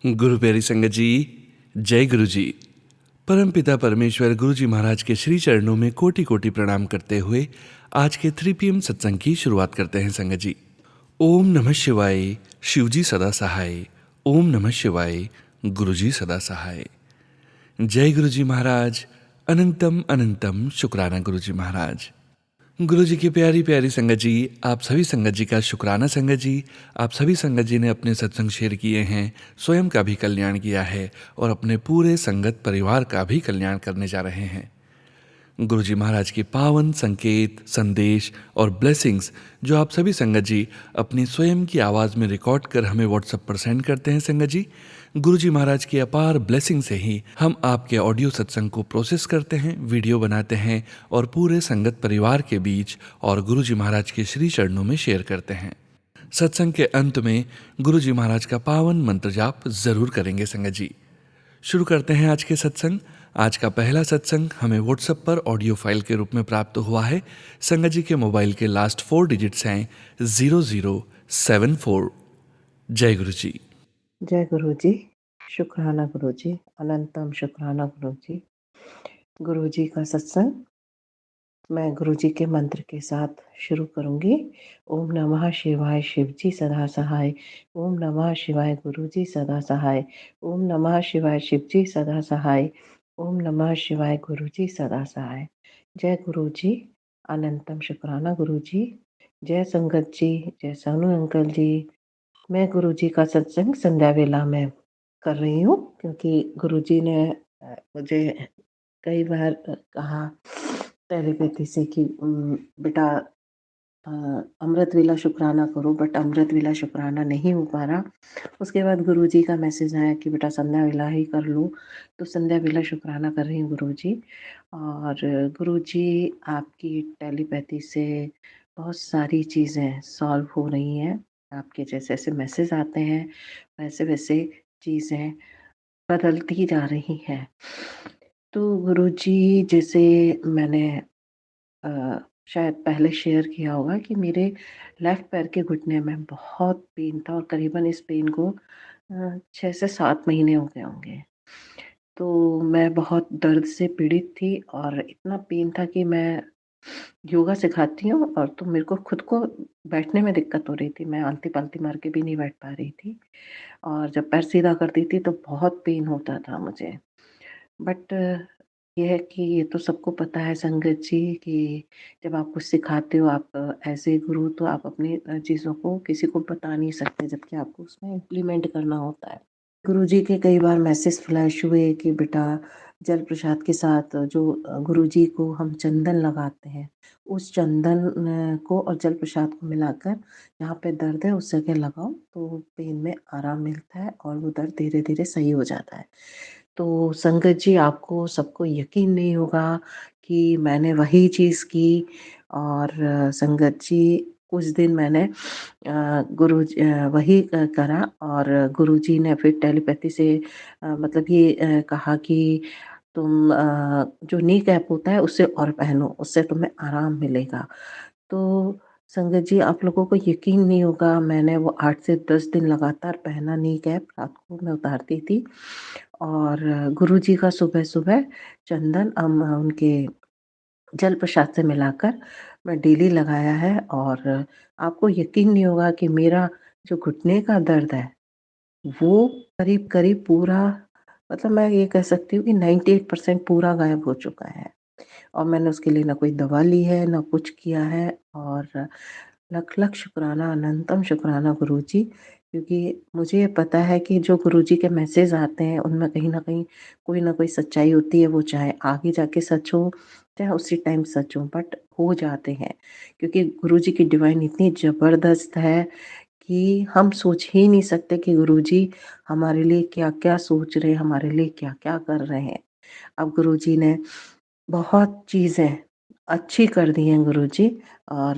गुरु प्यारी संगत जी, जय गुरु जी। परमपिता परमेश्वर गुरु जी महाराज के श्री चरणों में कोटि कोटि प्रणाम करते हुए आज के 3 PM सत्संग की शुरुआत करते हैं संगत जी। ओम नमः शिवाय, शिव जी सदा सहाय। ओम नमः शिवाय, गुरु जी सदा सहाय। जय गुरु जी महाराज। अनंतम अनंतम शुक्राना गुरु जी महाराज। गुरु जी की प्यारी प्यारी संगत जी, आप सभी संगत जी का शुक्राना संगत जी। आप सभी संगत जी ने अपने सत्संग शेयर किए हैं, स्वयं का भी कल्याण किया है और अपने पूरे संगत परिवार का भी कल्याण करने जा रहे हैं। गुरु जी महाराज के पावन संकेत, संदेश और ब्लेसिंग्स जो आप सभी संगत जी अपनी स्वयं की आवाज़ में रिकॉर्ड कर हमें व्हाट्सएप पर सेंड करते हैं संगत जी, गुरु जी महाराज की अपार ब्लेसिंग से ही हम आपके ऑडियो सत्संग को प्रोसेस करते हैं, वीडियो बनाते हैं और पूरे संगत परिवार के बीच और गुरु जी महाराज के श्री चरणों में शेयर करते हैं। सत्संग के अंत में गुरु जी महाराज का पावन मंत्र जाप जरूर करेंगे संगत जी। शुरू करते हैं आज के सत्संग। आज का पहला सत्संग हमें व्हाट्सएप पर ऑडियो फाइल के रूप में प्राप्त हुआ है। संगत जी के मोबाइल के लास्ट 4 डिजिट्स हैं 0074। जय गुरु जी। जय गुरु जी। शुक्राना गुरु जी, अनंतम शुक्राना गुरु जी। गुरु जी का सत्संग मैं गुरु जी के मंत्र के साथ शुरू करूंगी। ओम नमः शिवाय, शिव जी सदा सहाय। ओम नमः शिवाय, गुरु जी सदा सहाय। ओम नमः शिवाय, शिव जी सदा सहाय। ओम नमः शिवाय, गुरु जी सदा सहाय। जय गुरु जी, अनंतम शुक्राना गुरु जी। जय संगत जी, जय सोनू अंकल जी। मैं गुरु जी का सत्संग संध्या वेला में कर रही हूँ क्योंकि गुरु जी ने मुझे कई बार कहा टेलीपैथी से कि बेटा अमृत वेला शुक्राना करो, बट अमृत वेला शुक्राना नहीं हो पा रहा। उसके बाद गुरु जी का मैसेज आया कि बेटा संध्या वेला ही कर लो, तो संध्या वेला शुक्राना कर रही हूँ गुरु जी। और गुरु जी आपकी टेलीपैथी से बहुत सारी चीज़ें सॉल्व हो रही हैं। आपके जैसे जैसे मैसेज आते हैं वैसे वैसे चीज़ें बदलती जा रही हैं। तो गुरु जी, जैसे मैंने शायद पहले शेयर किया होगा कि मेरे लेफ़्ट पैर के घुटने में बहुत पेन था और करीबन इस पेन को 6 से 7 महीने हो गए होंगे। तो मैं बहुत दर्द से पीड़ित थी और इतना पेन था कि मैं योगा सिखाती हूँ और तो मेरे को खुद को बैठने में दिक्कत हो रही थी। मैं आलती-पालती मार के भी नहीं बैठ पा रही थी और जब पैर सीधा करती थी तो बहुत पेन होता था मुझे। बट ये है कि ये तो सबको पता है संगत जी कि जब आप कुछ सिखाते हो, आप एज़ ए गुरु, तो आप अपनी चीज़ों को किसी को बता नहीं सकते, जबकि आपको उसमें इम्प्लीमेंट करना होता है। गुरुजी के कई बार मैसेज फ्लैश हुए कि बेटा जल प्रसाद के साथ जो गुरुजी को हम चंदन लगाते हैं, उस चंदन को और जल प्रसाद को मिलाकर जहाँ पे दर्द है उस जगह लगाओ तो पेन में आराम मिलता है और वो दर्द धीरे-धीरे सही हो जाता है। तो संगत जी, आपको सबको यकीन नहीं होगा कि मैंने वही चीज़ की और संगत जी कुछ दिन मैंने वही करा और गुरुजी ने फिर टेलीपैथी से मतलब ये कहा कि तुम जो नी कैप होता है उससे और पहनो, उससे तुम्हें आराम मिलेगा। तो संगत जी, आप लोगों को यकीन नहीं होगा, मैंने वो 8 से 10 दिन लगातार पहना नी कैप, रात को मैं उतारती थी और गुरुजी का सुबह-सुबह चंदन उनके जल प्रसाद से मिलाकर मैं डेली लगाया है और आपको यकीन नहीं होगा कि मेरा जो घुटने का दर्द है, वो करीब-करीब पूरा, मतलब मैं ये कह सकती हूँ कि 98% पूरा गायब हो चुका है। और मैंने उसके लिए ना कोई दवा ली है, ना कुछ किया है और लख-लख शुक्राना, अनंतम शुक्राना गुरुजी, क्योंकि मुझे ये पता है कि जो गुरुजी के मैसेज आते हैं, उनमें कहीं न कहीं कोई ना कोई सच्चाई होती है, वो चाहे आगे जाके सच हो, चाहे उसी टाइम सच हो, बट हो जाते हैं। क्योंकि गुरुजी की डिवाइन इतनी ज़बरदस्त है कि हम सोच ही नहीं सकते कि गुरुजी हमारे लिए क्या-क्या सोच रहे हैं, हमारे लिए क्या-क्या कर रहे हैं। अब गुरुजी ने बहुत चीज़ें अच्छी कर दी हैं गुरुजी और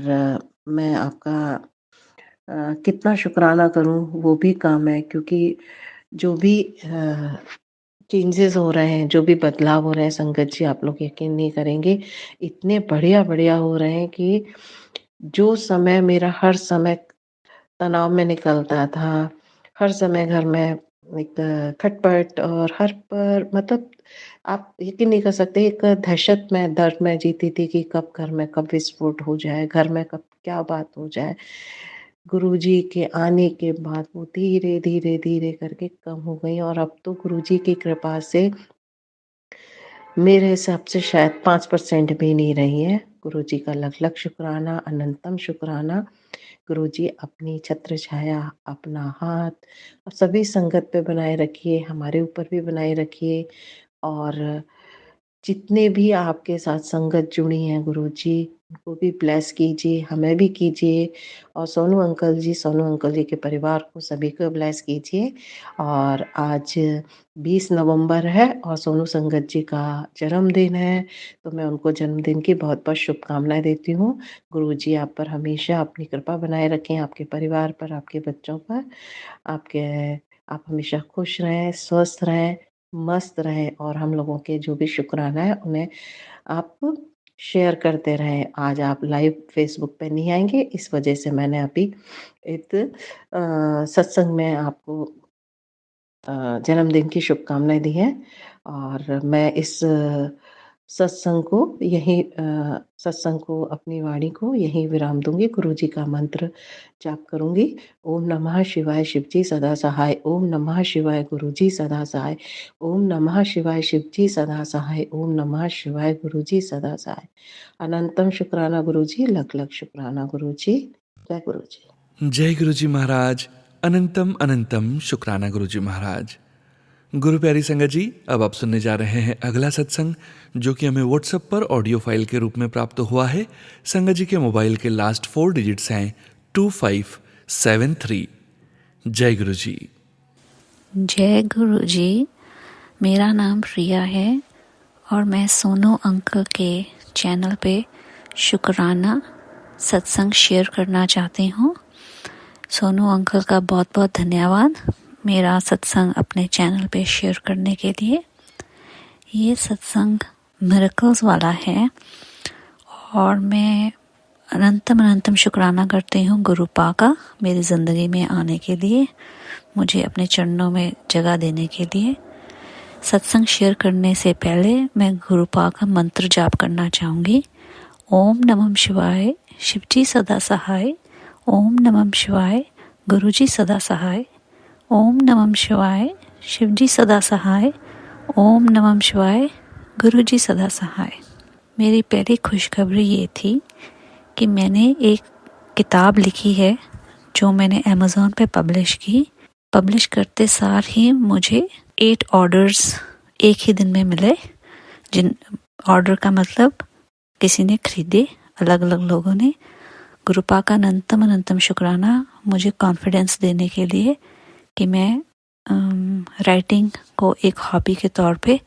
मैं आपका कितना शुक्राना करूँ वो भी कम है, क्योंकि जो भी चेंजेज़ हो रहे हैं, जो भी बदलाव हो रहे हैं संगत जी, आप लोग यकीन नहीं करेंगे, इतने बढ़िया-बढ़िया हो रहे हैं कि जो समय मेरा हर समय तनाव में निकलता था, हर समय घर में एक खटपट और हर पर मतलब आप यकीन नहीं कर सकते, एक दहशत में, डर में जीती थी कि कब घर में कब विस्फोट हो जाए, घर में कब क्या बात हो जाए। गुरुजी के आने के बाद वो धीरे, धीरे, धीरे करके कम हो गई और अब तो गुरुजी की कृपा से मेरे हिसाब से शायद 5% भी नहीं रही है। गुरुजी का लख-लख शुक्राना, अनंतम शुक्राना। गुरुजी अपनी छत्र छाया, अपना हाथ सभी संगत पे बनाए रखिए, हमारे ऊपर भी बनाए रखिए और जितने भी आपके साथ संगत जुड़ी हैं गुरुजी, उनको भी ब्लेस कीजिए, हमें भी कीजिए और सोनू अंकल जी के परिवार को सभी को ब्लेस कीजिए। और आज 20 नवंबर है और सोनू संगत जी का जन्मदिन है, तो मैं उनको जन्मदिन की बहुत-बहुत शुभकामनाएँ देती हूँ। गुरुजी आप पर हमेशा अपनी कृपा बनाए रखें, आपके परिवार पर, आपके बच्चों पर। आपके आप हमेशा खुश रहें, स्वस्थ रहें, मस्त रहें और हम लोगों के जो भी शुक्राना है उन्हें आप शेयर करते रहें। आज आप लाइव फ़ेसबुक पे नहीं आएँगे, इस वजह से मैंने अभी एक सत्संग में आपको जन्मदिन की शुभकामनाएँ दी हैं और मैं इस सत्संग को अपनी वाणी को यहीं विराम दूँगी। गुरुजी का मंत्र जाप करूँगी। ओम नमः शिवाय शिवजी सदा सहाय, ओम नमः शिवाय गुरुजी सदा सहाय, ओम नमः शिवाय शिवजी सदा सहाय, ओम नमः शिवाय गुरुजी सदा सहाय। अनंतम शुक्राना गुरुजी, लख-लख शुक्राना गुरुजी। जय गुरुजी। जय गुरुजी महाराज। अनंतम अनंतम शुक्राना गुरुजी महाराज। गुरु प्यारी संगत जी, अब आप सुनने जा रहे हैं अगला सत्संग, जो कि हमें व्हाट्सएप पर ऑडियो फाइल के रूप में प्राप्त हुआ है। संगत जी के मोबाइल के लास्ट 4 डिजिट्स हैं 2573। जय गुरु जी। जय गुरु जी। मेरा नाम प्रिया है और मैं सोनू अंकल के चैनल पे शुक्राना सत्संग शेयर करना चाहती हूँ। सोनू अंकल का बहुत बहुत धन्यवाद मेरा सत्संग अपने चैनल पे शेयर करने के लिए। ये सत्संग मिरेकल्स वाला है और मैं अनंतम शुक्राना करती हूँ गुरु पा का मेरी ज़िंदगी में आने के लिए, मुझे अपने चरणों में जगह देने के लिए। सत्संग शेयर करने से पहले मैं गुरु पा का मंत्र जाप करना चाहूँगी। ओम नमः शिवाय शिवजी सदा सहाय, ओम नमः शिवाय गुरुजी सदा सहाय, ओम नमः शिवाय शिवजी सदा सहाय, ओम नमः शिवाय गुरुजी सदा सहाय। मेरी पहली खुशखबरी ये थी कि मैंने एक किताब लिखी है जो मैंने अमेज़ॉन पे पब्लिश की। पब्लिश करते सार ही मुझे 8 ऑर्डर्स एक ही दिन में मिले। जिन ऑर्डर का मतलब किसी ने खरीदे, अलग अलग लोगों ने। गुरुपा का अनंतम शुक्राना मुझे कॉन्फिडेंस देने के लिए कि मैं राइटिंग को एक हॉबी के तौर पे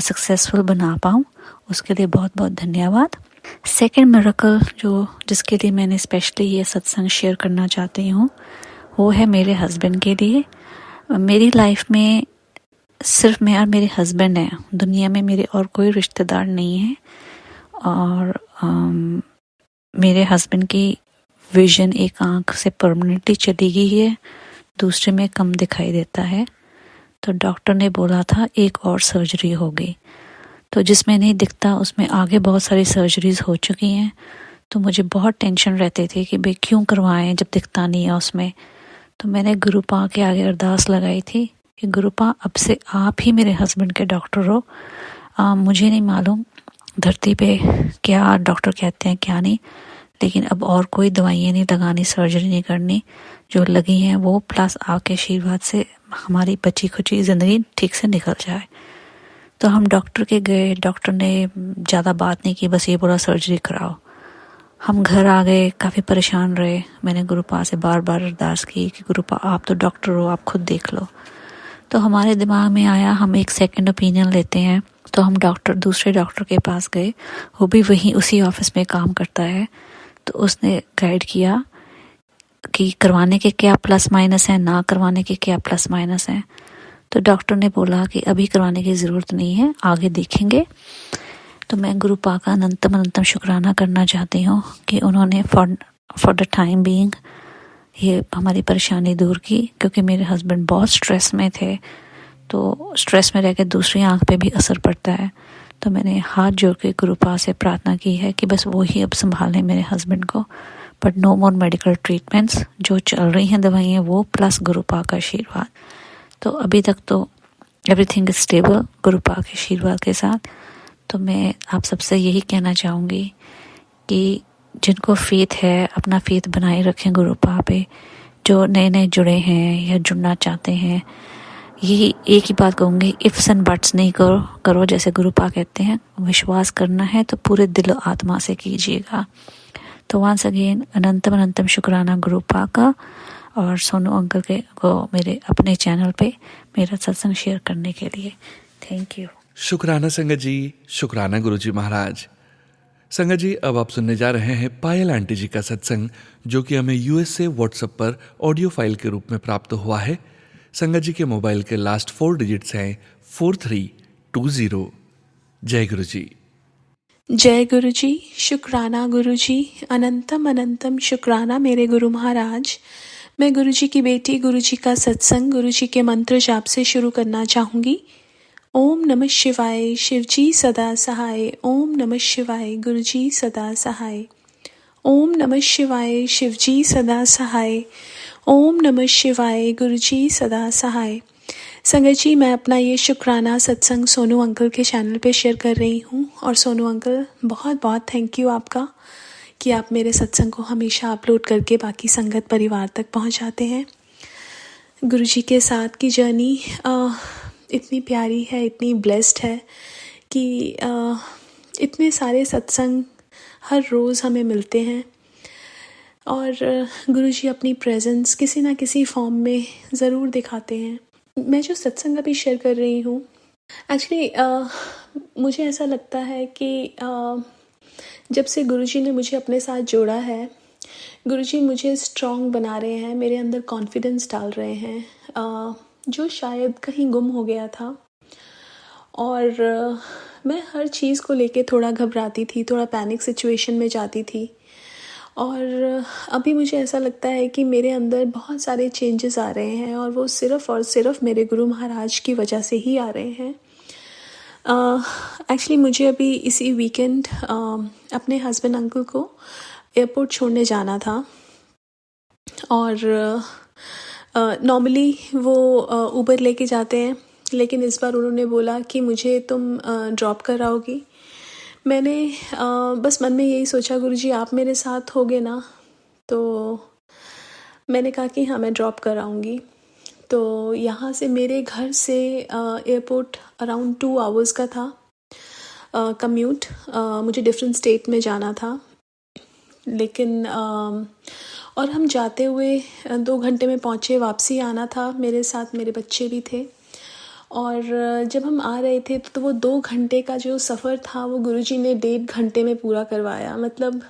सक्सेसफुल बना पाऊँ, उसके लिए बहुत बहुत धन्यवाद। सेकंड मिरेकल जिसके लिए मैंने स्पेशली ये सत्संग शेयर करना चाहती हूँ, वो है मेरे हस्बैंड के लिए। मेरी लाइफ में सिर्फ मैं और मेरे हस्बैंड हैं, दुनिया में मेरे और कोई रिश्तेदार नहीं है। और मेरे हस्बैंड की विजन एक आंख से परमानेंटली चली गई है, दूसरे में कम दिखाई देता है। तो डॉक्टर ने बोला था एक और सर्जरी होगी, तो जिसमें नहीं दिखता उसमें आगे बहुत सारी सर्जरीज हो चुकी हैं। तो मुझे बहुत टेंशन रहती थी कि भाई क्यों करवाएं जब दिखता नहीं है उसमें। तो मैंने गुरुपा के आगे अरदास लगाई थी कि गुरुपा अब से आप ही मेरे हस्बैंड के डॉक्टर हो। मुझे नहीं मालूम धरती पे क्या डॉक्टर कहते हैं क्या नहीं, लेकिन अब और कोई दवाइयाँ नहीं लगानी, सर्जरी नहीं करनी, जो लगी हैं वो प्लस आपके आशीर्वाद से हमारी बची खुची ज़िंदगी ठीक से निकल जाए। तो हम डॉक्टर के गए, डॉक्टर ने ज़्यादा बात नहीं की, बस ये बोला सर्जरी कराओ। हम घर आ गए, काफ़ी परेशान रहे। मैंने गुरुपा से बार बार अरदास की कि गुरुपा आप तो डॉक्टर हो, आप खुद देख लो। तो हमारे दिमाग में आया हम एक सेकंड ओपिनियन लेते हैं। तो हम दूसरे डॉक्टर के पास गए, वो भी वहीं उसी ऑफिस में काम करता है। तो उसने गाइड किया कि करवाने के क्या प्लस माइनस है, ना करवाने के क्या प्लस माइनस है। तो डॉक्टर ने बोला कि अभी करवाने की ज़रूरत नहीं है, आगे देखेंगे। तो मैं गुरुपा का अनंतम शुक्राना करना चाहती हूँ कि उन्होंने फॉर द टाइम बीइंग ये हमारी परेशानी दूर की, क्योंकि मेरे हस्बैंड बहुत स्ट्रेस में थे, तो स्ट्रेस में रह के दूसरी आंख पे भी असर पड़ता है। तो मैंने हाथ जोड़ के गुरुपा से प्रार्थना की है कि बस वो ही अब संभालें मेरे हस्बैंड को, but no more medical treatments, जो चल रही हैं दवाइयाँ वो प्लस गुरुपा का आशीर्वाद। तो अभी तक तो एवरीथिंग इज स्टेबल गुरुपा के आशीर्वाद के साथ। तो मैं आप सबसे यही कहना चाहूँगी कि जिनको फेथ है अपना फेथ बनाए रखें गुरुपा पे। जो नए नए जुड़े हैं या जुड़ना चाहते हैं, यही एक ही बात कहूँगी, इफ्स एंड बट्स नहीं करो जैसे गुरुपा कहते हैं। विश्वास करना है तो पूरे दिल आत्मा से कीजिएगा। तो वंस अगेन अनंतम अनंतम शुक्राना गुरुपा का, और सोनू अंकल के को मेरे अपने चैनल पे मेरा सत्संग शेयर करने के लिए। Thank you. शुक्राना संगत जी, शुक्राना गुरुजी महाराज। संगत जी, अब आप सुनने जा रहे हैं पायल आंटी जी का सत्संग, जो कि हमें यूएस से व्हाट्सएप पर ऑडियो फाइल के रूप में प्राप्त हुआ है। संगत जी के मोबाइल के लास्ट 4 डिजिट्स हैं 4320। जय गुरु जी। जय गुरु जी, शुक्राना गुरु जी, अनंतम अनंतम शुक्राना मेरे गुरु महाराज। मैं गुरु जी की बेटी गुरु जी का सत्संग गुरु जी के मंत्र जाप से शुरू करना चाहूँगी। ओम नमः शिवाय, शिव जी सदा सहाय। ओम नमः शिवाय, गुरु जी सदा सहाय। ओम नमः शिवाय, शिव जी सदा सहाय। ओम नमः शिवाय, गुरु जी सदा सहाय। संगत जी, मैं अपना ये शुक्राना सत्संग सोनू अंकल के चैनल पे शेयर कर रही हूँ। और सोनू अंकल, बहुत बहुत थैंक यू आपका कि आप मेरे सत्संग को हमेशा अपलोड करके बाकी संगत परिवार तक पहुँचाते हैं। गुरु जी के साथ की जर्नी इतनी प्यारी है, इतनी ब्लेस्ड है कि इतने सारे सत्संग हर रोज़ हमें मिलते हैं, और गुरु जी अपनी प्रेजेंस किसी ना किसी फॉर्म में ज़रूर दिखाते हैं। मैं जो सत्संग अभी शेयर कर रही हूँ, एक्चुअली मुझे ऐसा लगता है कि जब से गुरुजी ने मुझे अपने साथ जोड़ा है, गुरुजी मुझे स्ट्रॉन्ग बना रहे हैं, मेरे अंदर कॉन्फिडेंस डाल रहे हैं, जो शायद कहीं गुम हो गया था। और मैं हर चीज़ को लेके थोड़ा घबराती थी, थोड़ा पैनिक सिचुएशन में जाती थी। और अभी मुझे ऐसा लगता है कि मेरे अंदर बहुत सारे चेंजेस आ रहे हैं, और वो सिर्फ़ और सिर्फ मेरे गुरु महाराज की वजह से ही आ रहे हैं। एक्चुअली मुझे अभी इसी वीकेंड अपने हस्बैंड अंकल को एयरपोर्ट छोड़ने जाना था, और नॉर्मली वो उबर लेके जाते हैं, लेकिन इस बार उन्होंने बोला कि मुझे तुम ड्रॉप कर आओगी। मैंने बस मन में यही सोचा, गुरुजी आप मेरे साथ होगे ना? तो मैंने कहा कि हाँ, मैं ड्रॉप कर आऊँगी। तो यहाँ से मेरे घर से एयरपोर्ट अराउंड 2 आवर्स का था कम्यूट। मुझे डिफरेंट स्टेट में जाना था, लेकिन और हम जाते हुए 2 घंटे में पहुँचे, वापसी आना था। मेरे साथ मेरे बच्चे भी थे, और जब हम आ रहे थे तो वो 2 घंटे का जो सफ़र था वो गुरुजी ने 1.5 घंटे में पूरा करवाया। मतलब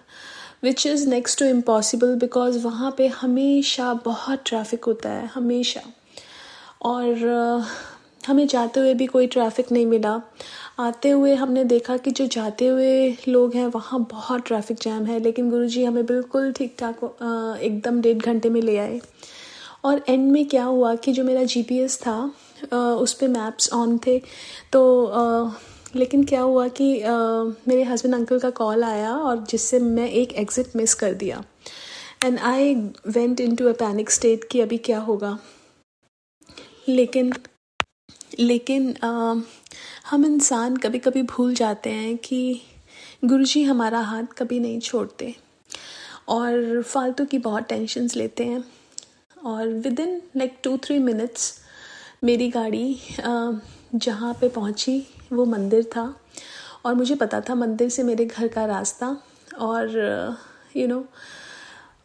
which is next to impossible, because वहाँ पे हमेशा बहुत ट्रैफिक होता है, हमेशा। और हमें जाते हुए भी कोई ट्रैफिक नहीं मिला। आते हुए हमने देखा कि जो जाते हुए लोग हैं वहाँ बहुत ट्रैफिक जैम है, लेकिन गुरुजी हमें बिल्कुल ठीक ठाक एकदम 1.5 घंटे में ले आए। और एंड में क्या हुआ कि जो मेरा GPS था उस पे मैप्स ऑन थे, तो लेकिन क्या हुआ कि मेरे हस्बैंड अंकल का कॉल आया, और जिससे मैं एक एग्ज़िट मिस कर दिया। And I went into a panic state कि अभी क्या होगा। लेकिन हम इंसान कभी कभी भूल जाते हैं कि गुरुजी हमारा हाथ कभी नहीं छोड़ते, और फालतू की बहुत टेंशन्स लेते हैं। और विदिन लाइक 2-3 मिनट्स मेरी गाड़ी जहाँ पे पहुँची वो मंदिर था, और मुझे पता था मंदिर से मेरे घर का रास्ता। और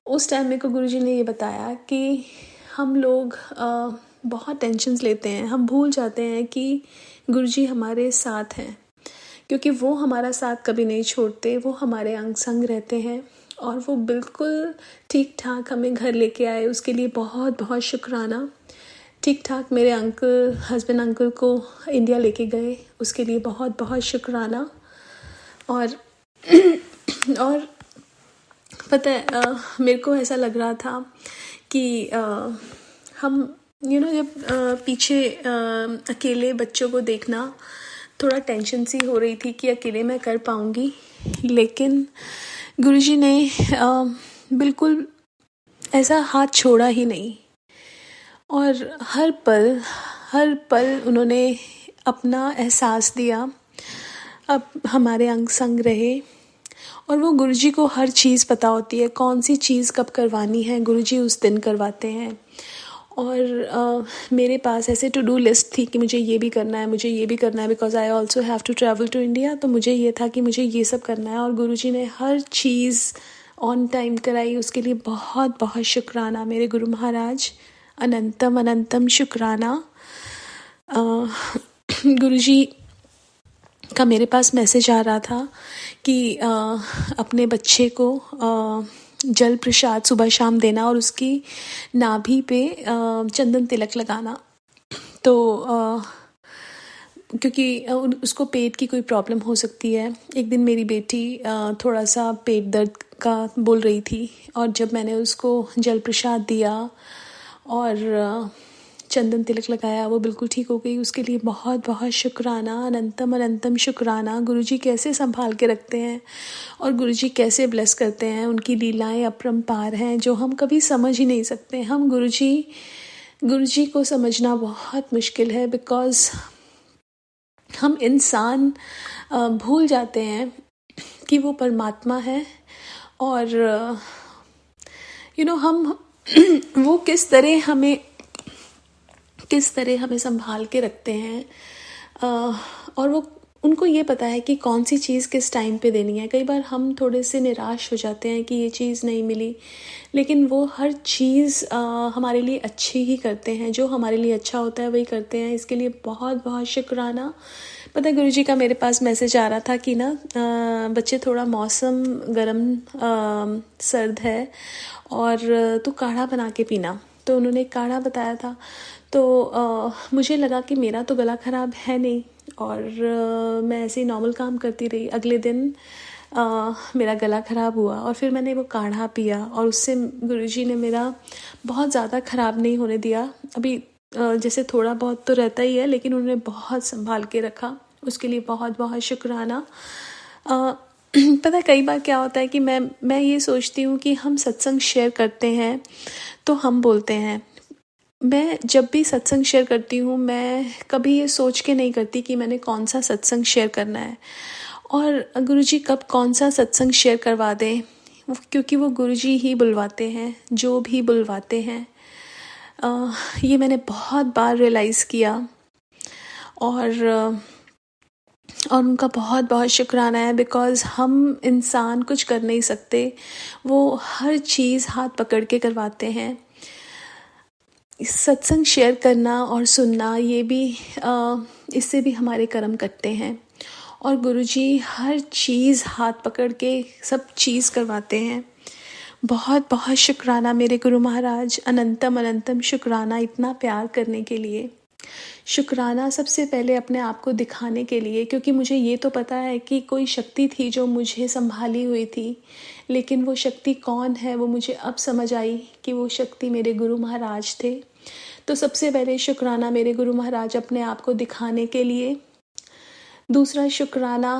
उस टाइम मेरे को गुरुजी ने ये बताया कि हम लोग बहुत टेंशन्स लेते हैं, हम भूल जाते हैं कि गुरुजी हमारे साथ हैं, क्योंकि वो हमारा साथ कभी नहीं छोड़ते, वो हमारे अंग संग रहते हैं, और वो बिल्कुल ठीक ठाक हमें घर लेके आए। उसके लिए बहुत बहुत शुक्राना। ठीक ठाक मेरे हस्बैंड अंकल को इंडिया लेके गए, उसके लिए बहुत बहुत शुक्राना। और पता है, मेरे को ऐसा लग रहा था कि हम जब पीछे अकेले बच्चों को देखना थोड़ा टेंशन सी हो रही थी कि अकेले मैं कर पाऊँगी, लेकिन गुरुजी ने बिल्कुल ऐसा हाथ छोड़ा ही नहीं और हर पल उन्होंने अपना एहसास दिया, अब हमारे अंग संग रहे। और वो गुरुजी को हर चीज़ पता होती है, कौन सी चीज़ कब करवानी है गुरुजी उस दिन करवाते हैं। और मेरे पास ऐसे टू डू लिस्ट थी कि मुझे ये भी करना है, मुझे ये भी करना है, because I also have to travel to India. तो मुझे ये था कि मुझे ये सब करना है और गुरुजी ने हर चीज़ ऑन टाइम कराई। उसके लिए बहुत बहुत शुक्राना मेरे गुरु महाराज, अनंतम अनंतम शुक्राना। गुरुजी का मेरे पास मैसेज आ रहा था कि अपने बच्चे को जल प्रसाद सुबह शाम देना और उसकी नाभि पे चंदन तिलक लगाना। तो क्योंकि उसको पेट की कोई प्रॉब्लम हो सकती है। एक दिन मेरी बेटी थोड़ा सा पेट दर्द का बोल रही थी और जब मैंने उसको जल प्रसाद दिया और चंदन तिलक लगाया, वो बिल्कुल ठीक हो गई। उसके लिए बहुत बहुत शुक्राना, अनंतम अनंतम शुक्राना। गुरुजी कैसे संभाल के रखते हैं और गुरुजी कैसे ब्लेस करते हैं, उनकी लीलाएं अपरंपार हैं जो हम कभी समझ ही नहीं सकते। हम गुरुजी को समझना बहुत मुश्किल है, बिकॉज़ हम इंसान भूल जाते हैं कि वो परमात्मा है और हम वो किस तरह हमें संभाल के रखते हैं। और वो उनको ये पता है कि कौन सी चीज़ किस टाइम पे देनी है। कई बार हम थोड़े से निराश हो जाते हैं कि ये चीज़ नहीं मिली, लेकिन वो हर चीज़ हमारे लिए अच्छी ही करते हैं। जो हमारे लिए अच्छा होता है वही करते हैं। इसके लिए बहुत बहुत शुक्राना। पता है गुरुजी का मेरे पास मैसेज आ रहा था कि बच्चे थोड़ा मौसम गर्म सर्द है और तू काढ़ा बना के पीना। तो उन्होंने काढ़ा बताया था। तो मुझे लगा कि मेरा तो गला ख़राब है नहीं और मैं ऐसे ही नॉर्मल काम करती रही। अगले दिन मेरा गला ख़राब हुआ और फिर मैंने वो काढ़ा पिया और उससे गुरुजी ने मेरा बहुत ज़्यादा ख़राब नहीं होने दिया। अभी जैसे थोड़ा बहुत तो रहता ही है, लेकिन उन्होंने बहुत संभाल के रखा। उसके लिए बहुत बहुत शुक्राना। पता है कई बार क्या होता है कि मैं ये सोचती हूँ कि हम सत्संग शेयर करते हैं तो हम बोलते हैं। मैं जब भी सत्संग शेयर करती हूँ मैं कभी ये सोच के नहीं करती कि मैंने कौन सा सत्संग शेयर करना है और गुरुजी कब कौन सा सत्संग शेयर करवा दें, क्योंकि वो गुरुजी ही बुलवाते हैं, जो भी बुलवाते हैं। ये मैंने बहुत बार रियलाइज़ किया और उनका बहुत बहुत शुक्राना है, बिकॉज़ हम इंसान कुछ कर नहीं सकते, वो हर चीज़ हाथ पकड़ के करवाते हैं। सत्संग शेयर करना और सुनना, ये भी इससे भी हमारे कर्म कटते हैं और गुरुजी हर चीज़ हाथ पकड़ के सब चीज़ करवाते हैं। बहुत बहुत शुक्राना मेरे गुरु महाराज, अनंतम अनंतम शुक्राना इतना प्यार करने के लिए। शुक्राना सबसे पहले अपने आप को दिखाने के लिए, क्योंकि मुझे ये तो पता है कि कोई शक्ति थी जो मुझे संभाली हुई थी, लेकिन वो शक्ति कौन है वो मुझे अब समझ आई कि वो शक्ति मेरे गुरु महाराज थे। तो सबसे पहले शुक्राना मेरे गुरु महाराज अपने आप को दिखाने के लिए। दूसरा शुक्राना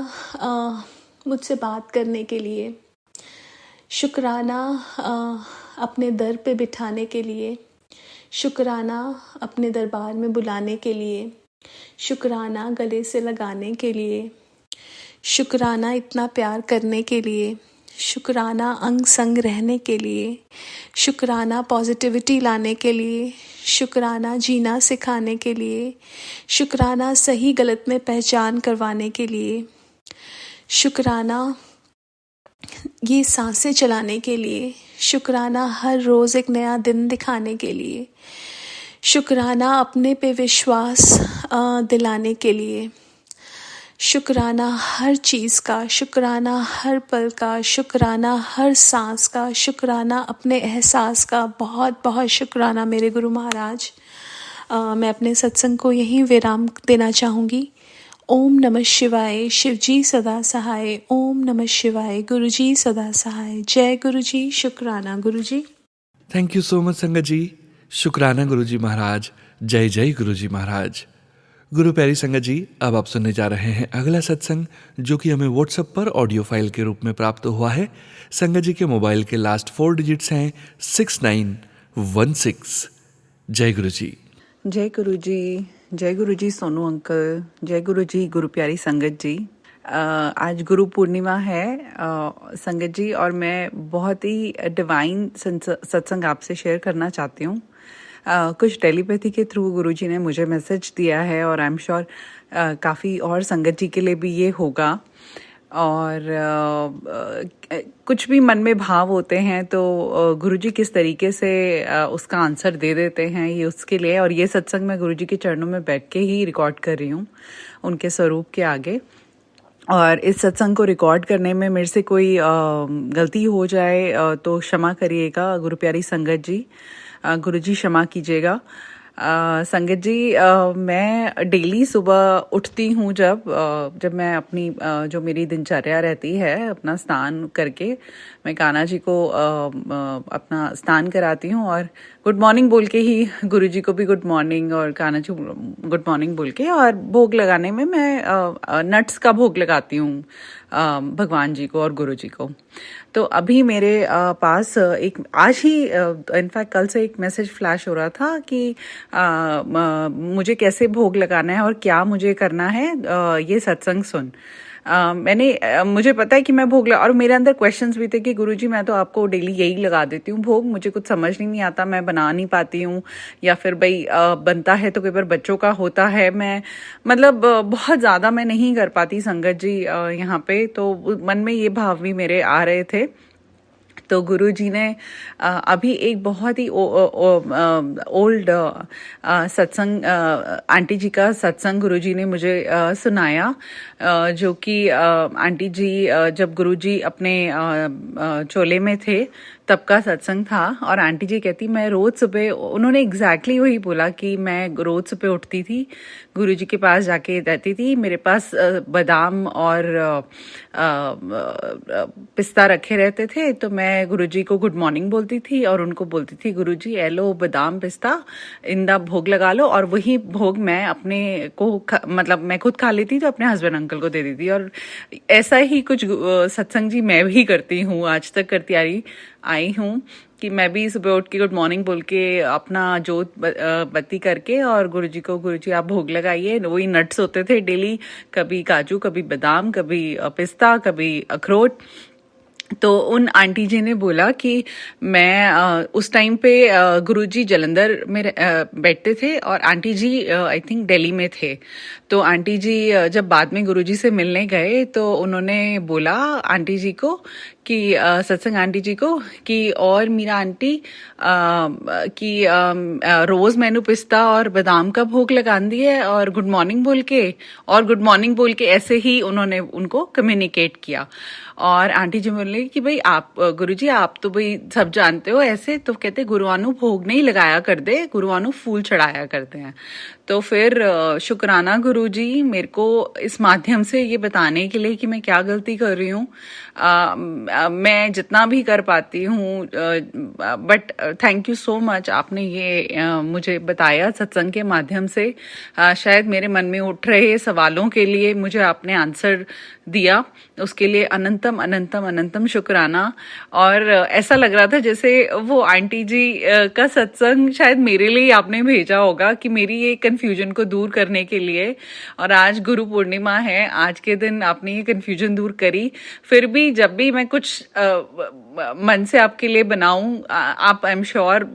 मुझसे बात करने के लिए। शुक्राना अपने दर पे बिठाने के लिए। शुक्राना अपने दरबार में बुलाने के लिए। शुक्राना गले से लगाने के लिए। शुक्राना इतना प्यार करने के लिए। शुक्राना अंग संग रहने के लिए। शुक्राना पॉजिटिविटी लाने के लिए। शुक्राना जीना सिखाने के लिए। शुक्राना सही गलत में पहचान करवाने के लिए। शुक्राना ये सांसें चलाने के लिए। शुक्राना हर रोज़ एक नया दिन दिखाने के लिए। शुक्राना अपने पे विश्वास दिलाने के लिए। शुक्राना हर चीज़ का, शुक्राना हर पल का, शुक्राना हर सांस का, शुक्राना अपने एहसास का। बहुत बहुत शुक्राना मेरे गुरु महाराज। मैं अपने सत्संग को यहीं विराम देना चाहूँगी। ओम नमः शिवाय। शिवजी सदा सहाय। ओम नमः शिवाय। गुरुजी सदा सहाय। जय गुरुजी। शुक्राना गुरुजी। थैंक यू सो मच संगत जी। शुक्राना गुरुजी महाराज। जय जय गुरुजी महाराज। गुरु प्यारी संगत जी, अब आप सुनने जा रहे हैं अगला सत्संग, जो कि हमें व्हाट्सएप पर ऑडियो फाइल के रूप में प्राप्त हुआ है। संगत जी के मोबाइल के लास्ट 4 डिजिट्स हैं 6916। जय गुरु जी। जय गुरु जी। जय गुरु जी सोनू अंकल। जय गुरु जी गुरु प्यारी संगत जी। आज गुरु पूर्णिमा है संगत जी, और मैं बहुत ही डिवाइन सत्संग आपसे शेयर करना चाहती हूँ। कुछ टेलीपैथी के थ्रू गुरुजी ने मुझे मैसेज दिया है, और आई एम श्योर काफ़ी और संगत जी के लिए भी ये होगा। और कुछ भी मन में भाव होते हैं तो गुरुजी किस तरीके से उसका आंसर दे देते हैं, ये उसके लिए। और ये सत्संग मैं गुरुजी के चरणों में बैठ के ही रिकॉर्ड कर रही हूँ, उनके स्वरूप के आगे। और इस सत्संग को रिकॉर्ड करने में मेरे से कोई गलती हो जाए तो क्षमा करिएगा गुरु प्यारी संगत जी। गुरुजी क्षमा कीजिएगा। संगत जी, मैं डेली सुबह उठती हूँ जब मैं अपनी जो मेरी दिनचर्या रहती है, अपना स्नान करके मैं कान्हा जी को अपना स्नान कराती हूँ, और गुड मॉर्निंग बोल के ही गुरुजी को भी गुड मॉर्निंग और कान्हा जी गुड मॉर्निंग बोल के, और भोग लगाने में मैं नट्स का भोग लगाती हूँ भगवान जी को और गुरु जी को। तो अभी मेरे पास एक आज ही इनफैक्ट कल से एक मैसेज फ्लैश हो रहा था कि मुझे कैसे भोग लगाना है और क्या मुझे करना है, ये सत्संग सुन। मुझे पता है कि मैं भोग और मेरे अंदर क्वेश्चंस भी थे कि गुरुजी मैं तो आपको डेली यही लगा देती हूँ भोग, मुझे कुछ समझ नहीं आता, मैं बना नहीं पाती हूँ, या फिर भाई बनता है तो कई बार बच्चों का होता है, मैं मतलब बहुत ज़्यादा मैं नहीं कर पाती संगत जी यहाँ पे। तो मन में ये भाव भी मेरे आ रहे थे। तो गुरुजी ने अभी एक बहुत ही ओल्ड सत्संग, आंटी जी का सत्संग गुरुजी ने मुझे सुनाया, जो कि आंटी जी जब गुरुजी अपने चोले में थे तब का सत्संग था। और आंटी जी कहती मैं रोज सुबह, उन्होंने एग्जैक्टली वही बोला कि मैं रोज सुबह उठती थी, गुरुजी के पास जाके रहती थी, मेरे पास बादाम और पिस्ता रखे रहते थे, तो मैं गुरुजी को गुड मॉर्निंग बोलती थी और उनको बोलती थी गुरुजी ए लो बादाम पिस्ता इंदा भोग लगा लो, और वही भोग मैं अपने को मतलब मैं खुद खा लेती तो अपने हस्बैंड अंकल को दे देती। और ऐसा ही कुछ सत्संग जी मैं भी करती हूँ, आज तक करती आई हूँ कि मैं भी सुबह उठ के गुड मॉर्निंग बोल के अपना जोत बत्ती करके और गुरुजी को गुरुजी आप भोग लगाइए। वही नट्स होते थे डेली, कभी काजू, कभी बादाम, कभी पिस्ता, कभी अखरोट। तो उन आंटी जी ने बोला कि मैं उस टाइम पे गुरुजी जलंधर में बैठते थे और aunty ji I think Delhi में थे। तो आंटी जी जब बाद में गुरुजी से मिलने गए तो उन्होंने बोला आंटी जी को कि सत्संग आंटी जी को कि और मीरा आंटी कि रोज मैंने पिस्ता और बादाम का भोग लगा दिए और गुड मॉर्निंग बोल के, और गुड मॉर्निंग बोल के ऐसे ही उन्होंने उनको कम्युनिकेट किया। और आंटी जी बोले कि भाई आप गुरुजी आप तो भाई सब जानते हो ऐसे, तो कहते गुरुवानु भोग नहीं लगाया करते, गुरुवानु फूल चढ़ाया करते हैं। तो फिर शुक्राना गुरुजी मेरे को इस माध्यम से ये बताने के लिए कि मैं क्या गलती कर रही हूँ। मैं जितना भी कर पाती हूँ, but thank you so much, आपने ये मुझे बताया सत्संग के माध्यम से। शायद मेरे मन में उठ रहे सवालों के लिए मुझे आपने आंसर दिया, उसके लिए अनंतम अनंतम अनंतम शुक्राना। और ऐसा लग रहा था जैसे वो आंटी जी का सत्संग शायद मेरे लिए आपने भेजा होगा कि मेरी ये कंफ्यूजन को दूर करने के लिए। और आज गुरु पूर्णिमा है, आज के दिन आपने ये कंफ्यूजन दूर करी। फिर भी जब भी मैं कुछ मन से आपके लिए बनाऊं, आप आई एम श्योर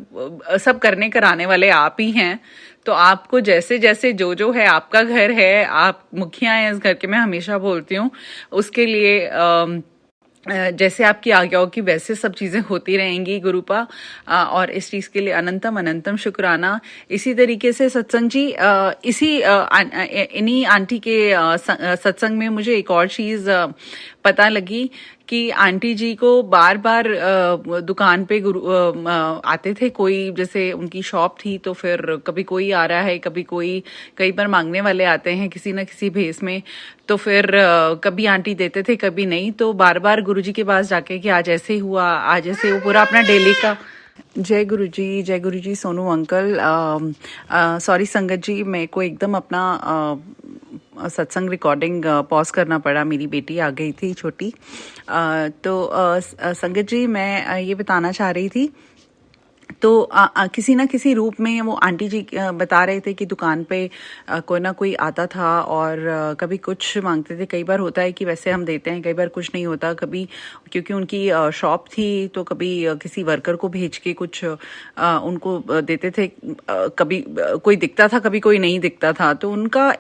सब करने कराने वाले आप ही हैं, तो आपको जैसे जैसे जो है आपका घर है, आप मुखिया हैं इस घर के, मैं हमेशा बोलती हूँ, उसके लिए जैसे आपकी आज्ञा होगी वैसे सब चीजें होती रहेंगी गुरुपा। और इस चीज के लिए अनंतम अनंतम शुक्राना। इसी तरीके से सत्संग जी इन्हीं आंटी के सत्संग में मुझे एक और चीज पता लगी कि आंटी जी को बार बार दुकान पे आते थे कोई, जैसे उनकी शॉप थी तो फिर कभी कोई आ रहा है, कभी कोई, कई बार मांगने वाले आते हैं किसी न किसी भेस में, तो फिर कभी आंटी देते थे कभी नहीं। तो बार बार गुरुजी के पास जाके कि आज ऐसे हुआ, आज ऐसे, वो पूरा अपना डेली का जय गुरु जी सोनू अंकल। सॉरी संगत जी, मेरे को एकदम अपना सत्संग रिकॉर्डिंग पॉज करना पड़ा, मेरी बेटी आ गई थी छोटी। संगत जी, मैं ये बताना चाह रही थी, तो किसी ना किसी रूप में वो आंटी जी बता रहे थे कि दुकान पे कोई ना कोई आता था और कभी कुछ मांगते थे। कई बार होता है कि वैसे हम देते हैं, कई बार कुछ नहीं होता, कभी क्योंकि उनकी शॉप थी तो कभी किसी वर्कर को भेज के कुछ उनको देते थे। कभी कोई दिखता था, कभी कोई नहीं दिखता था। तो उनका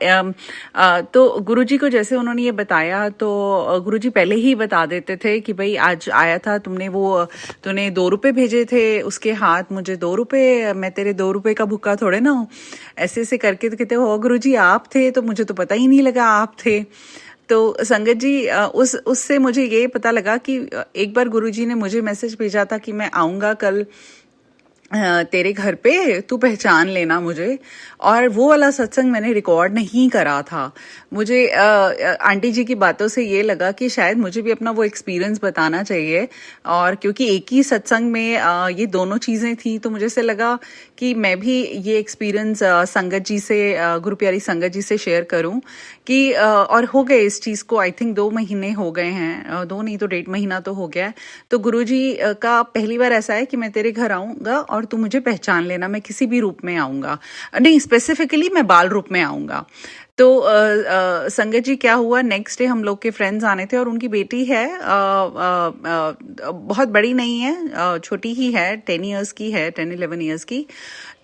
तो गुरुजी को जैसे उन्होंने ये बताया, तो गुरुजी पहले ही बता देते थे कि भाई आज आया था, तूने 2 रुपए भेजे थे उसके हाथ, मुझे 2 रुपए, मैं तेरे 2 रुपए का भूखा थोड़े ना हूँ। ऐसे ऐसे करके तो कहते हो गुरुजी आप थे, तो मुझे तो पता ही नहीं लगा आप थे। तो संगत जी, उससे मुझे ये पता लगा कि एक बार गुरुजी ने मुझे मैसेज भेजा था कि मैं आऊंगा कल तेरे घर पे, तू पहचान लेना मुझे। और वो वाला सत्संग मैंने रिकॉर्ड नहीं करा था। मुझे आंटी जी की बातों से ये लगा कि शायद मुझे भी अपना वो एक्सपीरियंस बताना चाहिए, और क्योंकि एक ही सत्संग में ये दोनों चीजें थी, तो मुझे से लगा कि मैं भी ये एक्सपीरियंस संगत जी से, गुरु प्यारी संगत जी से शेयर करूं कि और हो गए इस चीज को, आई थिंक 2 महीने हो गए हैं, 2 नहीं तो 1.5 महीना तो हो गया है। तो गुरुजी का पहली बार ऐसा है कि मैं तेरे घर आऊंगा और तू मुझे पहचान लेना, मैं किसी भी रूप में आऊंगा, नहीं स्पेसिफिकली मैं बाल रूप में आऊंगा। तो संगत जी क्या हुआ, नेक्स्ट डे हम लोग के फ्रेंड्स आने थे और उनकी बेटी है, बहुत बड़ी नहीं है, छोटी ही है, 10 इयर्स की है, 10-11 इयर्स की।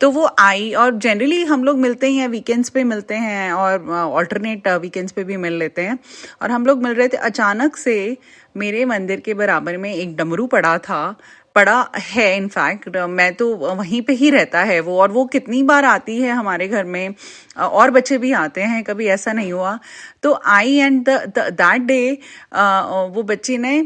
तो वो आई, और जनरली हम लोग मिलते ही हैं, वीकेंड्स पे मिलते हैं और ऑल्टरनेट वीकेंड्स पे भी मिल लेते हैं। और हम लोग मिल रहे थे, अचानक से मेरे मंदिर के बराबर में एक डमरू पड़ा है। इनफैक्ट मैं तो वहीं पे ही रहता है वो, और वो कितनी बार आती है हमारे घर में, और बच्चे भी आते हैं, कभी ऐसा नहीं हुआ। तो आई एंड दैट डे वो बच्ची ने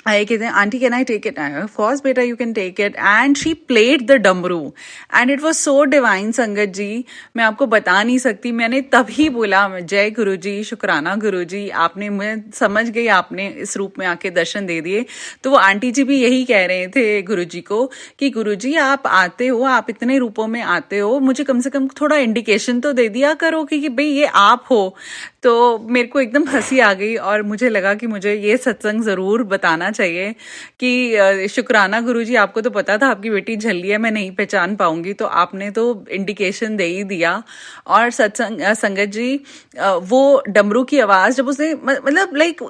आई कहते हैं, aunty can I take it? Of course बेटा you can take it. And she played the damru and it was so divine. संगत जी, मैं आपको बता नहीं सकती, मैंने तभी बोला जय गुरुजी, शुक्राना गुरुजी, आपने, मैं समझ गई आपने इस रूप में आके दर्शन दे दिए। तो वो आंटी जी भी यही कह रहे थे गुरुजी को कि गुरुजी आप आते हो, आप इतने रूपों में आते हो, मुझे कम से कम थोड़ा इंडिकेशन तो दे दिया करो कि भाई ये आप हो। तो मेरे को एकदम हंसी आ गई और मुझे लगा कि मुझे ये सत्संग जरूर बताना चाहिए कि शुक्राना गुरुजी, आपको तो पता था आपकी बेटी झल्ली है, मैं नहीं पहचान पाऊंगी, तो आपने तो इंडिकेशन दे ही दिया। और सत्संग संगत जी, वो डमरू की आवाज जब उसने, मतलब लाइक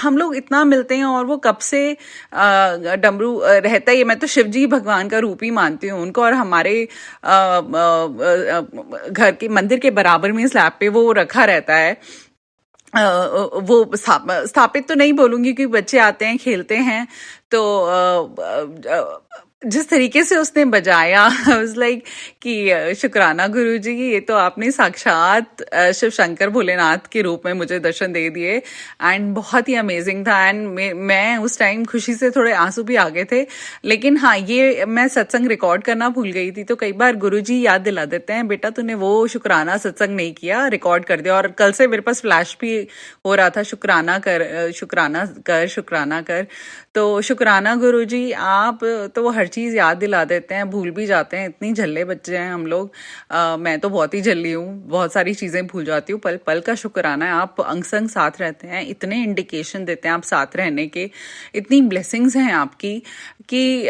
हम लोग इतना मिलते हैं और वो कब से डमरू रहता ही, मैं तो शिव जी भगवान का रूप ही मानती हूँ उनको, और हमारे घर के मंदिर के बराबर में स्लैब पे वो रखा रहता है। वो स्थापित तो नहीं बोलूंगी क्योंकि बच्चे आते हैं, खेलते हैं। तो जिस तरीके से उसने बजाया, वाज लाइक कि शुक्राना गुरुजी, ये तो आपने साक्षात शिव शंकर भोलेनाथ के रूप में मुझे दर्शन दे दिए। एंड बहुत ही अमेजिंग था। एंड मैं उस टाइम खुशी से थोड़े आंसू भी आ गए थे। लेकिन हाँ, ये मैं सत्संग रिकॉर्ड करना भूल गई थी, तो कई बार गुरुजी याद दिला देते हैं, बेटा तूने वो शुक्राना सत्संग नहीं किया, रिकॉर्ड कर दिया। और कल से मेरे पास फ्लैश भी हो रहा था, शुक्राना कर, शुक्राना कर, शुक्राना कर। तो शुक्राना गुरुजी, आप तो हर चीज याद दिला देते हैं, भूल भी जाते हैं, इतनी झल्ले बच्चे हैं हम लोग। मैं तो बहुत ही झल्ली हूँ, बहुत सारी चीजें भूल जाती हूँ। पल पल का शुक्राना है, आप अंग संग साथ रहते हैं, इतने इंडिकेशन देते हैं आप साथ रहने के, इतनी ब्लेसिंग्स हैं आपकी कि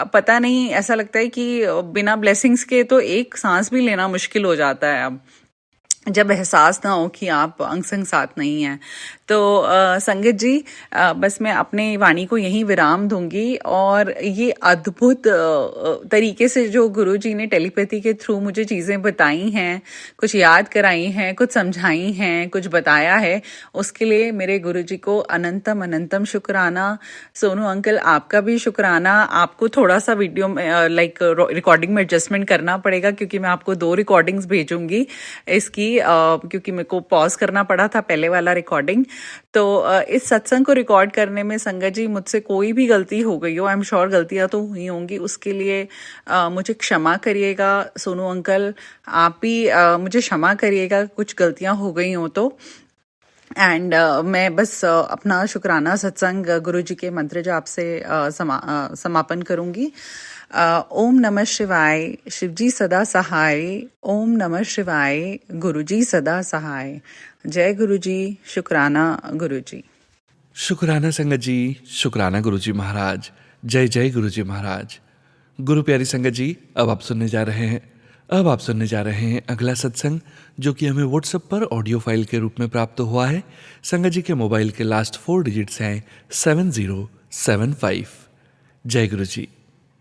पता नहीं, ऐसा लगता है कि बिना ब्लेसिंग्स के तो एक सांस भी लेना मुश्किल हो जाता है अब, जब एहसास ना हो कि आप अंग संग साथ नहीं हैं। तो संगत जी, बस मैं अपने वाणी को यहीं विराम दूंगी। और ये अद्भुत तरीके से जो गुरुजी ने टेलीपैथी के थ्रू मुझे चीजें बताई हैं, कुछ याद कराई हैं, कुछ समझाई हैं, कुछ बताया है, उसके लिए मेरे गुरुजी को अनंतम अनंतम शुक्राना। सोनू अंकल, आपका भी शुक्राना। आपको थोड़ा सा वीडियो में लाइक रिकॉर्डिंग में एडजस्टमेंट करना पड़ेगा, क्योंकि मैं आपको 2 रिकॉर्डिंग्स भेजूंगी इसकी, क्योंकि मेरे को पॉज करना पड़ा था पहले वाला रिकॉर्डिंग। तो इस सत्संग को रिकॉर्ड करने में संगत जी मुझसे कोई भी गलती हो गई हो, आई एम श्योर गलतियां तो हुई होंगी, उसके लिए मुझे क्षमा करिएगा। सोनू अंकल, आप भी मुझे क्षमा करिएगा, कुछ गलतियां हो गई हो तो। एंड मैं बस अपना शुक्राना सत्संग गुरु जी के मंत्र जाप से समापन करूंगी। ओम नमः शिवाय, शिवजी सदा सहाय। ओम नमः शिवाय, गुरु जी सदा सहाय। जय गुरु जी, शुक्राना गुरु जी। शुक्राना संगत जी, शुक्राना गुरु जी महाराज। जय जय गुरु जी महाराज। गुरु प्यारी संगत जी, अब आप सुनने जा रहे हैं अगला सत्संग, जो कि हमें व्हाट्सएप पर ऑडियो फाइल के रूप में प्राप्त हुआ है। संगत जी के मोबाइल के लास्ट 4 डिजिट्स हैं 7075। जय गुरु जी।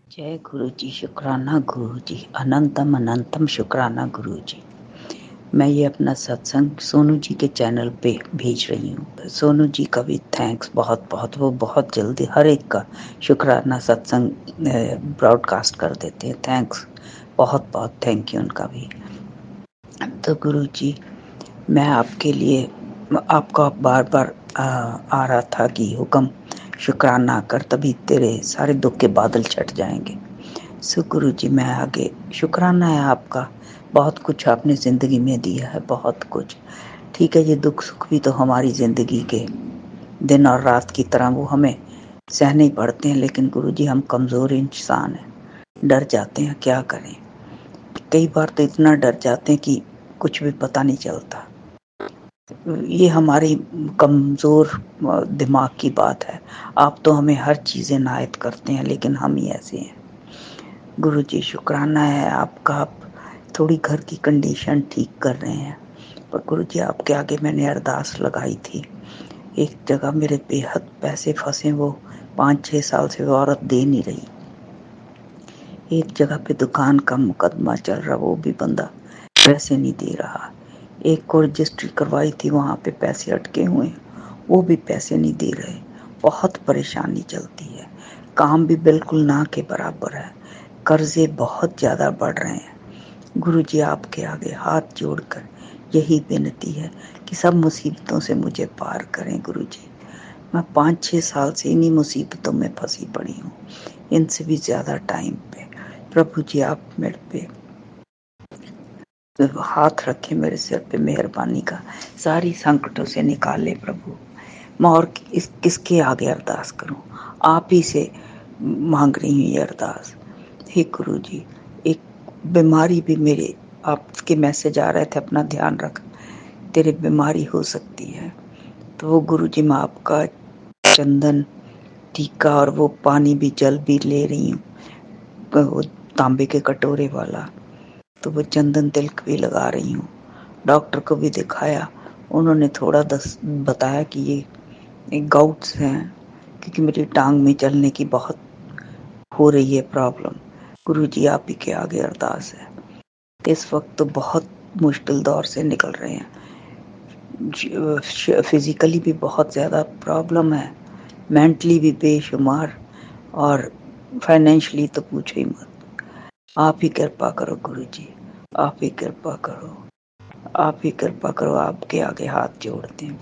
जय गुरु जी, शुक्राना गुरु जी, अनंतम अनंतम शुक्राना गुरु जी। मैं ये अपना सत्संग सोनू जी के चैनल पे भेज रही हूँ। सोनू जी का भी थैंक्स बहुत बहुत, वो बहुत जल्दी हर एक का शुक्राना सत्संग ब्रॉडकास्ट कर देते हैं। थैंक्स, बहुत बहुत थैंक यू उनका भी। तो गुरु जी, मैं आपके लिए आपका बार बार आ रहा था कि हुक्म शुक्राना कर, तभी तेरे सारे दुख के बादल छट जाएंगे। सो गुरु जी, मैं आगे शुक्राना है आपका, बहुत कुछ आपने ज़िंदगी में दिया है, बहुत कुछ। ठीक है, ये दुख सुख भी तो हमारी ज़िंदगी के दिन और रात की तरह वो हमें सहने ही पड़ते हैं, लेकिन गुरु जी हम कमज़ोर इंसान हैं, डर जाते हैं, क्या करें। कई बार तो इतना डर जाते हैं कि कुछ भी पता नहीं चलता। ये हमारी कमज़ोर दिमाग की बात है। आप तो हमें हर चीज़ें इनायत करते हैं, लेकिन हम ही ऐसे हैं। गुरु जी, शुक्राना है आपका, आप थोड़ी घर की कंडीशन ठीक कर रहे हैं। पर गुरु जी, आपके आगे मैंने अरदास लगाई थी। एक जगह मेरे बेहद पैसे फंसे, वो 5-6 साल से वो औरत दे नहीं रही। एक जगह पे दुकान का मुकदमा चल रहा, वो भी बंदा पैसे नहीं दे रहा। एक को रजिस्ट्री करवाई थी, वहाँ पे पैसे अटके हुए हैं, वो भी पैसे नहीं दे रहे। बहुत परेशानी चलती है, काम भी बिल्कुल ना के बराबर है, कर्जे बहुत ज़्यादा बढ़ रहे हैं। गुरु जी, आपके आगे हाथ जोड़कर यही विनती है कि सब मुसीबतों से मुझे पार करें। गुरु जी, मैं 5-6 साल से इन्हीं मुसीबतों में फंसी पड़ी हूँ, इनसे भी ज़्यादा टाइम पे। प्रभु जी, आप मेरे पे हाथ रखे, मेरे सिर पे मेहरबानी का, सारी संकटों से निकाले प्रभु। मैं और किसके आगे अरदास करूं, आप ही से मांग रही हूँ ये अरदास। हे गुरु जी, एक बीमारी भी मेरे आपके मैसेज आ रहे थे, अपना ध्यान रख, तेरे बीमारी हो सकती है। तो वो गुरु जी, मैं आपका चंदन टीका और वो पानी भी, जल भी ले रही हूँ, वो तांबे के कटोरे वाला, तो वो चंदन तिलक भी लगा रही हूँ। डॉक्टर को भी दिखाया, उन्होंने थोड़ा बताया कि ये गाउट्स हैं, क्योंकि मेरी टांग में चलने की बहुत हो रही है प्रॉब्लम। गुरु जी, आप ही के आगे अरदास है। इस वक्त तो बहुत मुश्किल दौर से निकल रहे हैं, फिजिकली भी बहुत ज़्यादा प्रॉब्लम है, मेंटली भी बेशुमार, और फाइनेंशियली तो पूछो ही मत। आप ही कृपा करो गुरु जी, आप ही कृपा करो, आप ही कृपा करो। आपके आगे हाथ जोड़ते हैं,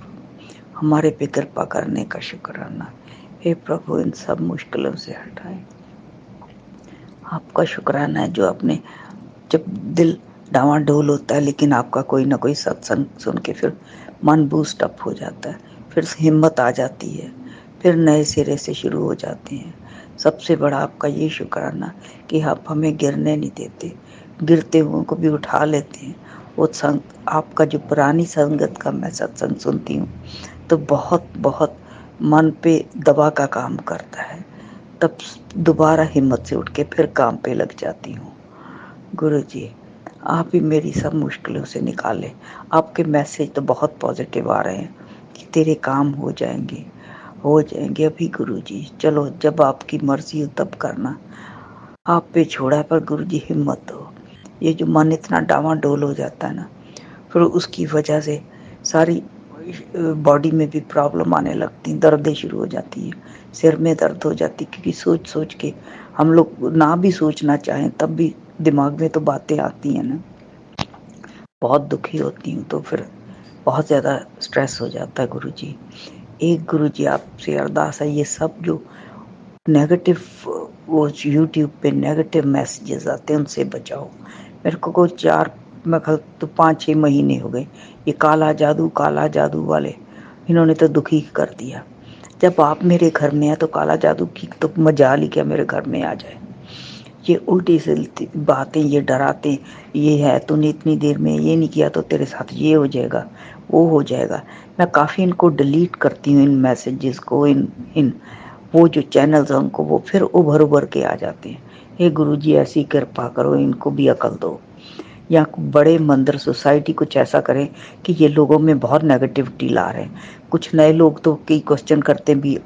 हमारे पे कृपा करने का शुक्राना। हे प्रभु, इन सब मुश्किलों से हटाएं। आपका शुक्राना है जो अपने, जब दिल डावाडोल होता है, लेकिन आपका कोई ना कोई सत्संग सुन के फिर मन बूस्ट अप हो जाता है, फिर हिम्मत आ जाती है, फिर नए सिरे से शुरू हो जाते हैं। सबसे बड़ा आपका ये शुक्राना कि आप हमें गिरने नहीं देते, गिरते हुए को भी उठा लेते हैं। वो संग आपका जो पुरानी संगत का मैं सत्संग सुनती हूँ, तो बहुत बहुत मन पे दवा का काम करता है, तब दोबारा हिम्मत से उठ के फिर काम पे लग जाती हूँ। गुरु जी, आप ही मेरी सब मुश्किलों से निकाले। आपके मैसेज तो बहुत पॉजिटिव आ रहे हैं कि तेरे काम हो जाएंगे, हो जाएंगे अभी। गुरु जी, चलो जब आपकी मर्जी हो तब करना, आप पे छोड़ा है। पर गुरु जी, हिम्मत हो। ये जो मन इतना डावाडोल हो जाता है ना, फिर उसकी वजह से सारी बॉडी में भी प्रॉब्लम आने लगती, दर्दें शुरू हो जाती है, सिर में दर्द हो जाती, क्योंकि सोच सोच के हम लोग ना भी सोचना चाहें तब भी दिमाग में तो बातें आती हैं ना। बहुत दुखी होती हूँ, तो फिर बहुत ज़्यादा स्ट्रेस हो जाता है। गुरु जी, एक गुरु जी आपसे अरदास है, ये सब जो नेगेटिव वो यूट्यूब पे नेगेटिव मैसेजेस आते हैं, उनसे बचाओ। मेरे को कोई 5-6 महीने हो गए ये काला जादू वाले इन्होंने तो दुखी कर दिया। जब आप मेरे घर में आए तो काला जादू की तो मजाल ही क्या मेरे घर में आ जाए। ये उल्टी सिलती बातें, ये डराते, ये है तूने इतनी देर में ये नहीं किया तो तेरे साथ ये हो जाएगा, वो हो जाएगा। मैं काफ़ी इनको डिलीट करती हूँ, इन मैसेजेस को, इन वो जो चैनल्स हैं उनको, वो फिर उभर के आ जाते हैं। हे गुरुजी ऐसी कृपा करो, इनको भी अकल दो, या बड़े मंदिर सोसाइटी कुछ ऐसा करें कि ये लोगों में बहुत नेगेटिविटी ला रहे हैं। कुछ नए लोग तो कई क्वेश्चन करते भी,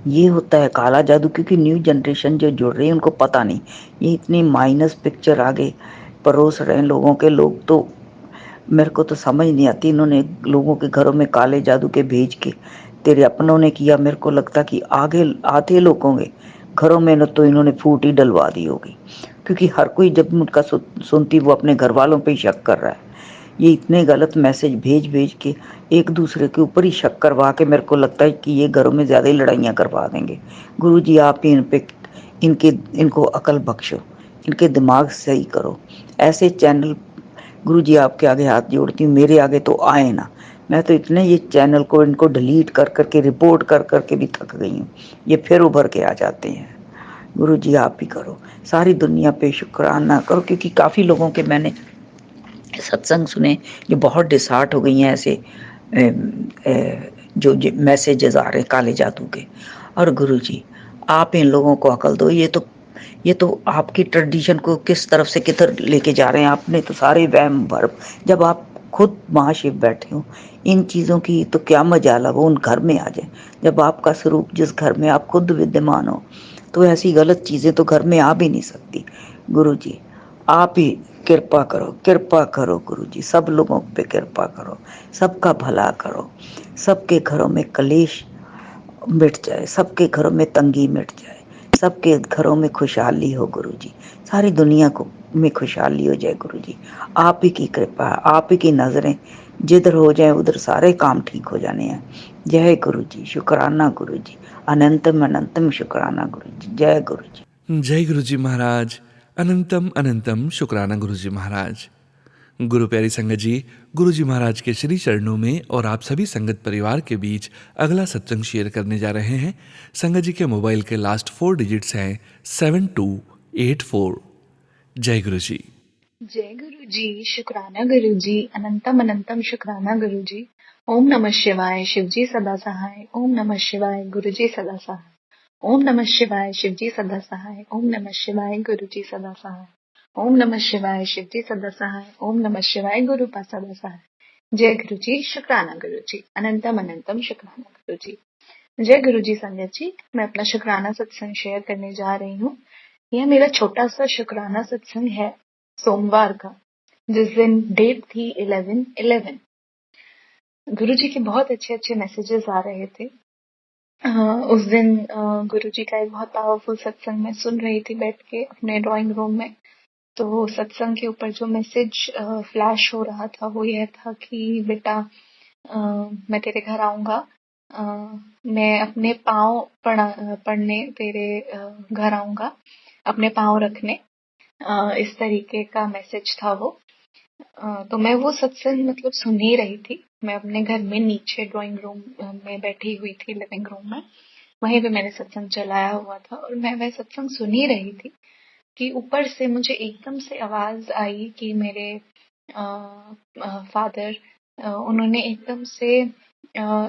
ये होता है काला जादू, क्योंकि न्यू जनरेशन जो जुड़ रही है उनको पता नहीं। ये इतनी माइनस पिक्चर आगे परोस रहे हैं लोगों के, लोग तो मेरे को तो समझ नहीं आती। इन्होंने लोगों के घरों में काले जादू के भेज के, तेरे अपनों ने किया, मेरे को लगता कि आगे आधे लोगों के घरों में न तो इन्होंने फूट ही डलवा दी होगी, क्योंकि हर कोई जब उनका सुनती वो अपने घर वालों पे ही शक कर रहा है। ये इतने गलत मैसेज भेज भेज के एक दूसरे के ऊपर ही शक करवा के, मेरे को लगता है कि ये घरों में ज़्यादा ही लड़ाइयाँ करवा देंगे। गुरुजी आप ही इन पे इनको अकल बख्शो, इनके दिमाग सही करो। ऐसे चैनल गुरुजी आपके आगे हाथ जोड़ती हूँ, मेरे आगे तो आए ना। मैं तो इतने ये चैनल को इनको डिलीट कर करके, रिपोर्ट कर करके भी थक गई हूँ। ये फिर उभर के आ जाते हैं। गुरुजी आप ही करो, सारी दुनिया पे शुक्राना करो, क्योंकि काफ़ी लोगों के मैंने सत्संग सुने जो बहुत डिसहार्ट हो गई हैं ऐसे जो मैसेजेस आ रहे हैं काले जादू के। और गुरुजी आप इन लोगों को अकल दो, ये तो आपकी ट्रेडिशन को किस तरफ से किधर लेके जा रहे हैं। आपने तो सारे वहम भरम, जब आप खुद महाशिव बैठे हो, इन चीज़ों की तो क्या मजाल है वो उन घर में आ जाए। जब आपका स्वरूप जिस घर में आप खुद विद्यमान हो, तो ऐसी गलत चीज़ें तो घर में आ भी नहीं सकती। गुरुजी आप ही कृपा करो गुरुजी, सब लोगों पे कृपा करो, सबका भला करो, सबके घरों में कलेश मिट जाए, सबके घरों में तंगी मिट जाए, सबके घरों में खुशहाली हो गुरुजी, सारी दुनिया को में खुशहाली हो जाए गुरुजी। आप ही की कृपा, आप ही की नजरें जिधर हो जाए उधर सारे काम ठीक हो जाने हैं। जय गुरुजी, शुक्राना गुरुजी, अनंतम अनंतम शुक्राना गुरुजी, जय गुरुजी। जय गुरुजी महाराज। अनंतम अनंतम शुक्राना गुरुजी महाराज। गुरु प्यारी संगत जी, गुरुजी महाराज के श्री चरणों में और आप सभी संगत परिवार के बीच अगला सत्संग शेयर करने जा रहे हैं। संगत जी के मोबाइल के लास्ट 4 डिजिट्स हैं 7284। जय गुरुजी। जय गुरु जी, शुक्राना गुरु जी, अनंतम अनंतम शुक्राना गुरु जी। ओम नमः शिवाय, शिव जी सदा सहाय। ओम नमः शिवाय, गुरु जी सदा सहाय। ओम नमः शिवाय, शिव जी सदा सहाय। ओम नमः शिवाय, गुरु जी सदा सहाय। ओम नमः शिवाय, शिव जी सदा सहाय। ओम नमः शिवाय, गुरु पा सदा सहाय। जय गुरु जी, शुक्राना गुरु जी, अनंतम अनंतम शुक्राना गुरु जी। जय गुरु जी संगत जी, मैं अपना शुक्राना सत्संग शेयर करने जा रही हूँ। यह मेरा छोटा सा शुक्राना सत्संग है सोमवार का, जिस दिन डेट थी 11/11। गुरु जी के बहुत अच्छे अच्छे मैसेजेस आ रहे थे। उस दिन गुरु जी का एक बहुत पावरफुल सत्संग मैं सुन रही थी बैठ के अपने ड्राइंग रूम में। तो सत्संग के ऊपर जो मैसेज फ्लैश हो रहा था वो यह था कि बेटा मैं तेरे घर आऊंगा, अ, मैं अपने पाँव पढ़ने तेरे घर आऊंगा, अपने पाँव रखने, इस तरीके का मैसेज था वो। तो मैं वो सत्संग मतलब सुन ही रही थी। मैं अपने घर में नीचे ड्राइंग रूम में बैठी हुई थी, लिविंग रूम में। वहीं पे मैंने सत्संग चलाया हुआ था और मैं वह सत्संग सुन ही रही थी कि ऊपर से मुझे एकदम से आवाज आई कि मेरे फादर, उन्होंने एकदम से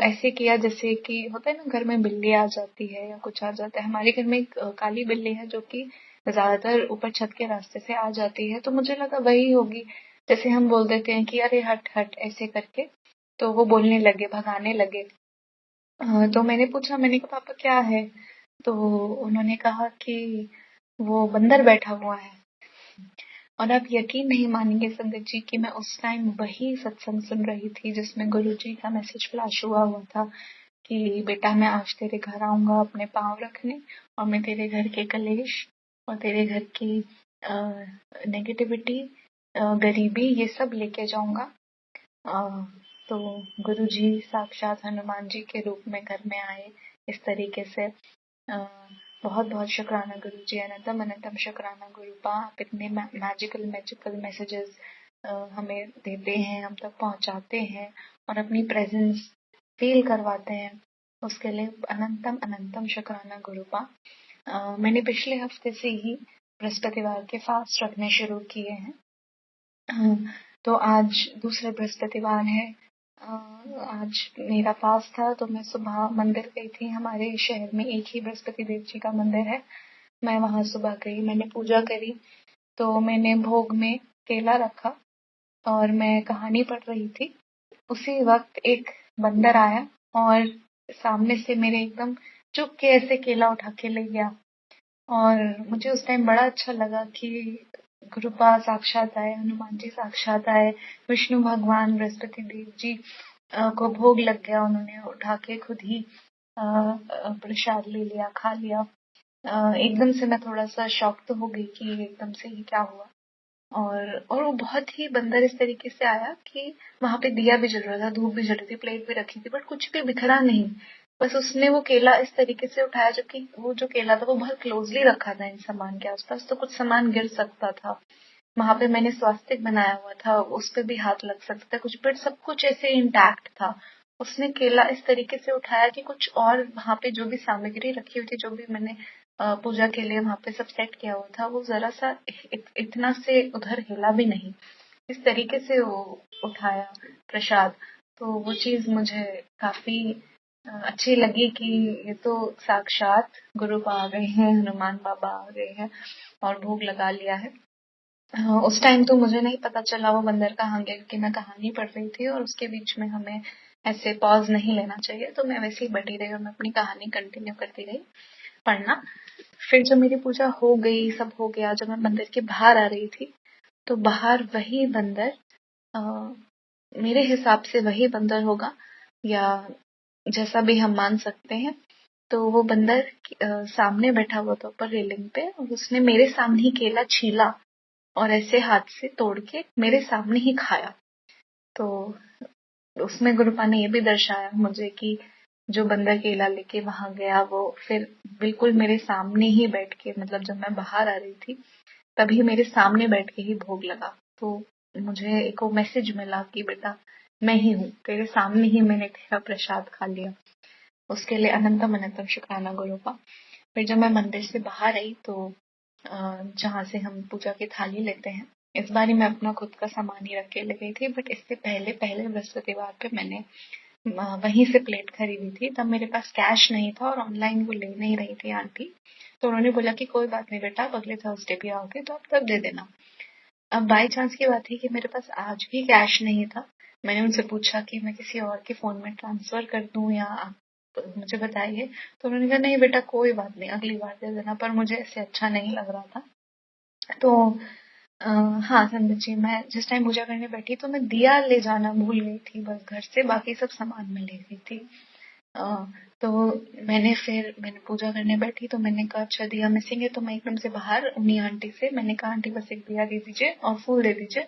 ऐसे किया जैसे कि होता है ना घर में बिल्ली आ जाती है या कुछ आ जाता है। हमारे घर में एक काली बिल्ली है जो कि ज्यादातर ऊपर छत के रास्ते से आ जाती है, तो मुझे लगा वही होगी। जैसे हम बोल देते हैं कि अरे हट हट ऐसे करके, तो वो बोलने लगे, भगाने लगे। तो मैंने पूछा, मैंने कहा पापा क्या है? तो उन्होंने कहा कि वो बंदर बैठा हुआ है। और आप यकीन नहीं मानेंगे संगत जी कि मैं उस टाइम वही सत्संग सुन रही थी जिसमें गुरु जी का मैसेज फ्लैश हुआ था कि बेटा मैं आज तेरे घर आऊंगा अपने पाँव रखने, और मैं तेरे घर के कलेश और तेरे घर की नेगेटिविटी, गरीबी, ये सब लेके जाऊंगा। तो गुरु जी साक्षात हनुमान जी के रूप में घर में आए इस तरीके से। बहुत बहुत शुक्राना गुरु जी, अनंतम अनंतम शुक्राना गुरुपा। आप इतने मैजिकल मैजिकल मैसेजेस हमें देते हैं, हम तक पहुंचाते हैं और अपनी प्रेजेंस फील करवाते हैं, उसके लिए अनंतम अनंतम शुक्राना गुरुपा। मैंने पिछले हफ्ते से ही बृहस्पतिवार के फास्ट रखने शुरू किए हैं। तो आज दूसरे बृहस्पतिवार है। आज मेरा फास्ट था, तो मैं सुबह मंदिर गई थी। हमारे शहर में एक ही बृहस्पति देव जी का मंदिर है। मैं वहां सुबह गई, मैंने पूजा करी, तो मैंने भोग में केला रखा और मैं कहानी पढ़ रही थी। उसी वक्त एक बंदर आया और सामने से मेरे एकदम चुप के ऐसे केला उठा के ले गया। और मुझे उस टाइम बड़ा अच्छा लगा कि गुरुपा साक्षात आए, हनुमान जी साक्षात आए, विष्णु भगवान बृहस्पति देव जी को भोग लग गया, उन्होंने उठा के खुद ही प्रसाद ले लिया, खा लिया। एकदम से मैं थोड़ा सा शॉक तो हो गई कि एकदम से ही क्या हुआ। और वो बहुत ही बंदर इस तरीके से आया कि वहां पे दिया भी जल रहा था, धूप भी जल रही थी, प्लेट भी रखी थी, बट कुछ भी बिखरा नहीं। बस उसने वो केला इस तरीके से उठाया, जबकि वो जो केला था वो बहुत क्लोजली रखा था इन सामान के आसपास, तो कुछ सामान गिर सकता था। वहां पे मैंने स्वास्तिक बनाया हुआ था, उस पे भी हाथ लग सकता था कुछ, बट सब कुछ ऐसे इंटैक्ट था। उसने केला इस तरीके से उठाया कि कुछ और वहां पे जो भी सामग्री रखी हुई थी, जो भी मैंने पूजा के लिए वहां पे सब सेट किया हुआ था, वो जरा सा इतना से उधर हिला भी नहीं। इस तरीके से वो उठाया प्रसाद। तो वो चीज मुझे काफी अच्छी लगी कि ये तो साक्षात गुरु आ गए हैं, हनुमान बाबा आ गए हैं और भोग लगा लिया है। उस टाइम तो मुझे नहीं पता चला वो बंदर कहाँ गया, क्योंकि मैं कहानी पढ़ रही थी और उसके बीच में हमें ऐसे पॉज नहीं लेना चाहिए, तो मैं वैसे ही बैठी रही और मैं अपनी कहानी कंटिन्यू करती रही पढ़ना। फिर जब मेरी पूजा हो गई, सब हो गया, जब मैं मंदिर के बाहर आ रही थी, तो बाहर वही बंदर, मेरे हिसाब से वही बंदर होगा, या जैसा भी हम मान सकते हैं, तो वो बंदर सामने बैठा हुआ था ऊपर रेलिंग पे, और उसने मेरे सामने ही केला छीला और ऐसे हाथ से तोड़ के मेरे सामने ही खाया। तो उसमें गुरुपा ने ये भी दर्शाया मुझे कि जो बंदर केला लेके वहां गया, वो फिर बिल्कुल मेरे सामने ही बैठ के, मतलब जब मैं बाहर आ रही थी तभी मेरे सामने बैठ के ही भोग लगा। तो मुझे एक वो मैसेज मिला कि बेटा मैं ही हूँ, तेरे सामने ही मैंने तेरा प्रसाद खा लिया। उसके लिए अनंतम अनंतम शुक्राना गुरुपा। फिर जब मैं मंदिर से बाहर आई, तो जहाँ से हम पूजा की थाली लेते हैं, इस बार मैं अपना खुद का सामान ही रख के ले गई थी, बट इससे पहले पहले बृहस्पतिवार पे मैंने वहीं से प्लेट खरीदी थी। तब मेरे पास कैश नहीं था और ऑनलाइन वो ले नहीं रही थी आंटी, तो उन्होंने बोला कि कोई बात नहीं बेटा, आप अगले थर्सडे भी आओगे तो आप तब दे देना। अब बाई चांस की बात थी कि मेरे पास आज भी कैश नहीं था। मैंने उनसे पूछा कि मैं किसी और के फोन में ट्रांसफर कर दूं या आप मुझे बताइए, तो उन्होंने कहा नहीं बेटा कोई बात नहीं, अगली बार दे देना। पर मुझे ऐसे अच्छा नहीं लग रहा था। तो हाँ संगत जी, मैं जिस टाइम पूजा करने बैठी तो मैं दिया ले जाना भूल गई थी बस घर से, बाकी सब सामान मैं ले गई थी। तो मैंने पूजा करने बैठी, तो मैंने कहा अच्छा दिया मिसिंग है, तो मैं एकदम से बाहर उन्हीं आंटी से मैंने कहा आंटी बस एक दिया दे दीजिए और फूल दे दीजिए,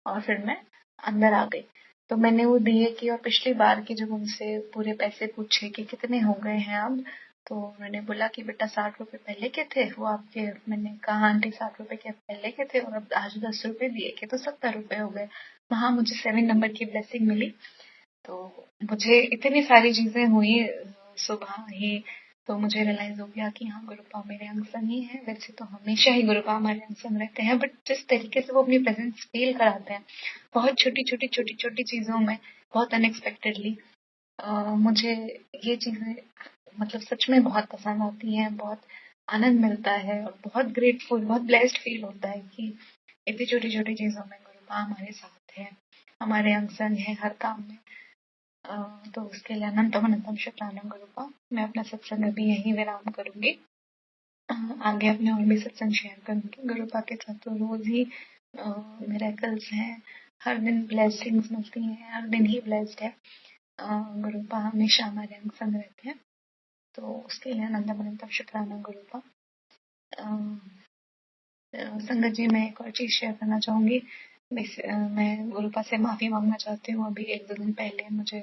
और फिर मैं अंदर आ गई। तो मैंने वो दिए की, और पिछली बार की जब उनसे पूरे पैसे पूछे कि कितने हो गए हैं अब, तो उन्होंने बोला कि बेटा 60 रुपए पहले के थे वो आपके। मैंने कहा आंटी 60 रुपए के पहले के थे और अब आज 10 रुपए दिए के तो 70 रुपए हो गए। वहां मुझे 7 नंबर की ब्लेसिंग मिली। तो मुझे इतनी सारी चीजें हुई सुबह ही, तो मुझे रियलाइज हो गया कि हाँ गुरुपा मेरे अंग संग ही है। वैसे तो हमेशा ही गुरुपा हमारे अंग संग रहते हैं, बट जिस तरीके से वो अपनी प्रेजेंस फील कराते हैं, बहुत छोटी छोटी छोटी छोटी चीजों में, बहुत अनएक्सपेक्टेडली, मुझे ये चीजें मतलब सच में बहुत पसंद आती हैं। बहुत आनंद मिलता है और बहुत ग्रेटफुल, बहुत ब्लेस्ड फील होता है कि इतनी छोटी छोटी चीजों में गुरुपा हमारे साथ है, हमारे अंग संग है हर काम में। तो उसके लिए अनंतम अनंतम शुक्राना गुरुपा। मैं अपना सत्संग अभी यहीं विराम करूंगी। आगे अपने और भी सत्संग शेयर करूंगी। गुरुपा के साथ तो रोज ही मिरेकल्स हैं, हर दिन ब्लेसिंग्स मिलती हैं, हर दिन ही ब्लेस्ड है। गुरुपा हमेशा हमारे अंग संग रहते हैं, तो उसके लिए अनंतम अनंतम शुक्राना गुरुपा। संगत जी, मैं एक और चीज शेयर करना चाहूंगी। मैं गुरुपा से माफी मांगना चाहती हूँ। अभी 1-2 दिन पहले, मुझे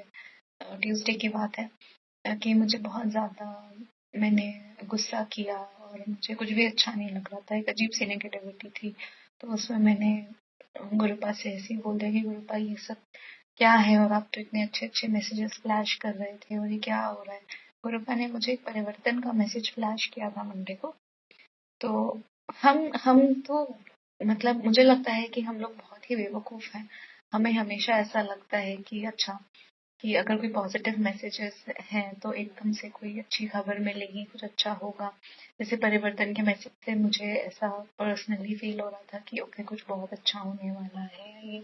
ट्यूसडे की बात है कि मुझे बहुत ज्यादा मैंने गुस्सा किया और मुझे कुछ भी अच्छा नहीं लग रहा था, एक अजीब सी नेगेटिविटी थी। तो उसमें मैंने गुरुपा से ऐसे ही बोल दिया कि गुरुपा ये सब क्या है, और आप तो इतने अच्छे अच्छे मैसेजेस फ्लैश कर रहे थे और ये क्या हो रहा है। गुरुपा ने मुझे एक परिवर्तन का मैसेज फ्लैश किया था मंडे को। तो हम तो मतलब मुझे लगता है कि हम लोग बहुत ही बेवकूफ हैं। हमें हमेशा ऐसा लगता है कि अच्छा, कि अगर कोई पॉजिटिव मैसेजेस हैं तो एकदम से कोई अच्छी खबर मिलेगी, कुछ अच्छा होगा। जैसे परिवर्तन के मैसेज से मुझे ऐसा पर्सनली फील हो रहा था कि ओके, कुछ बहुत अच्छा होने वाला है ये।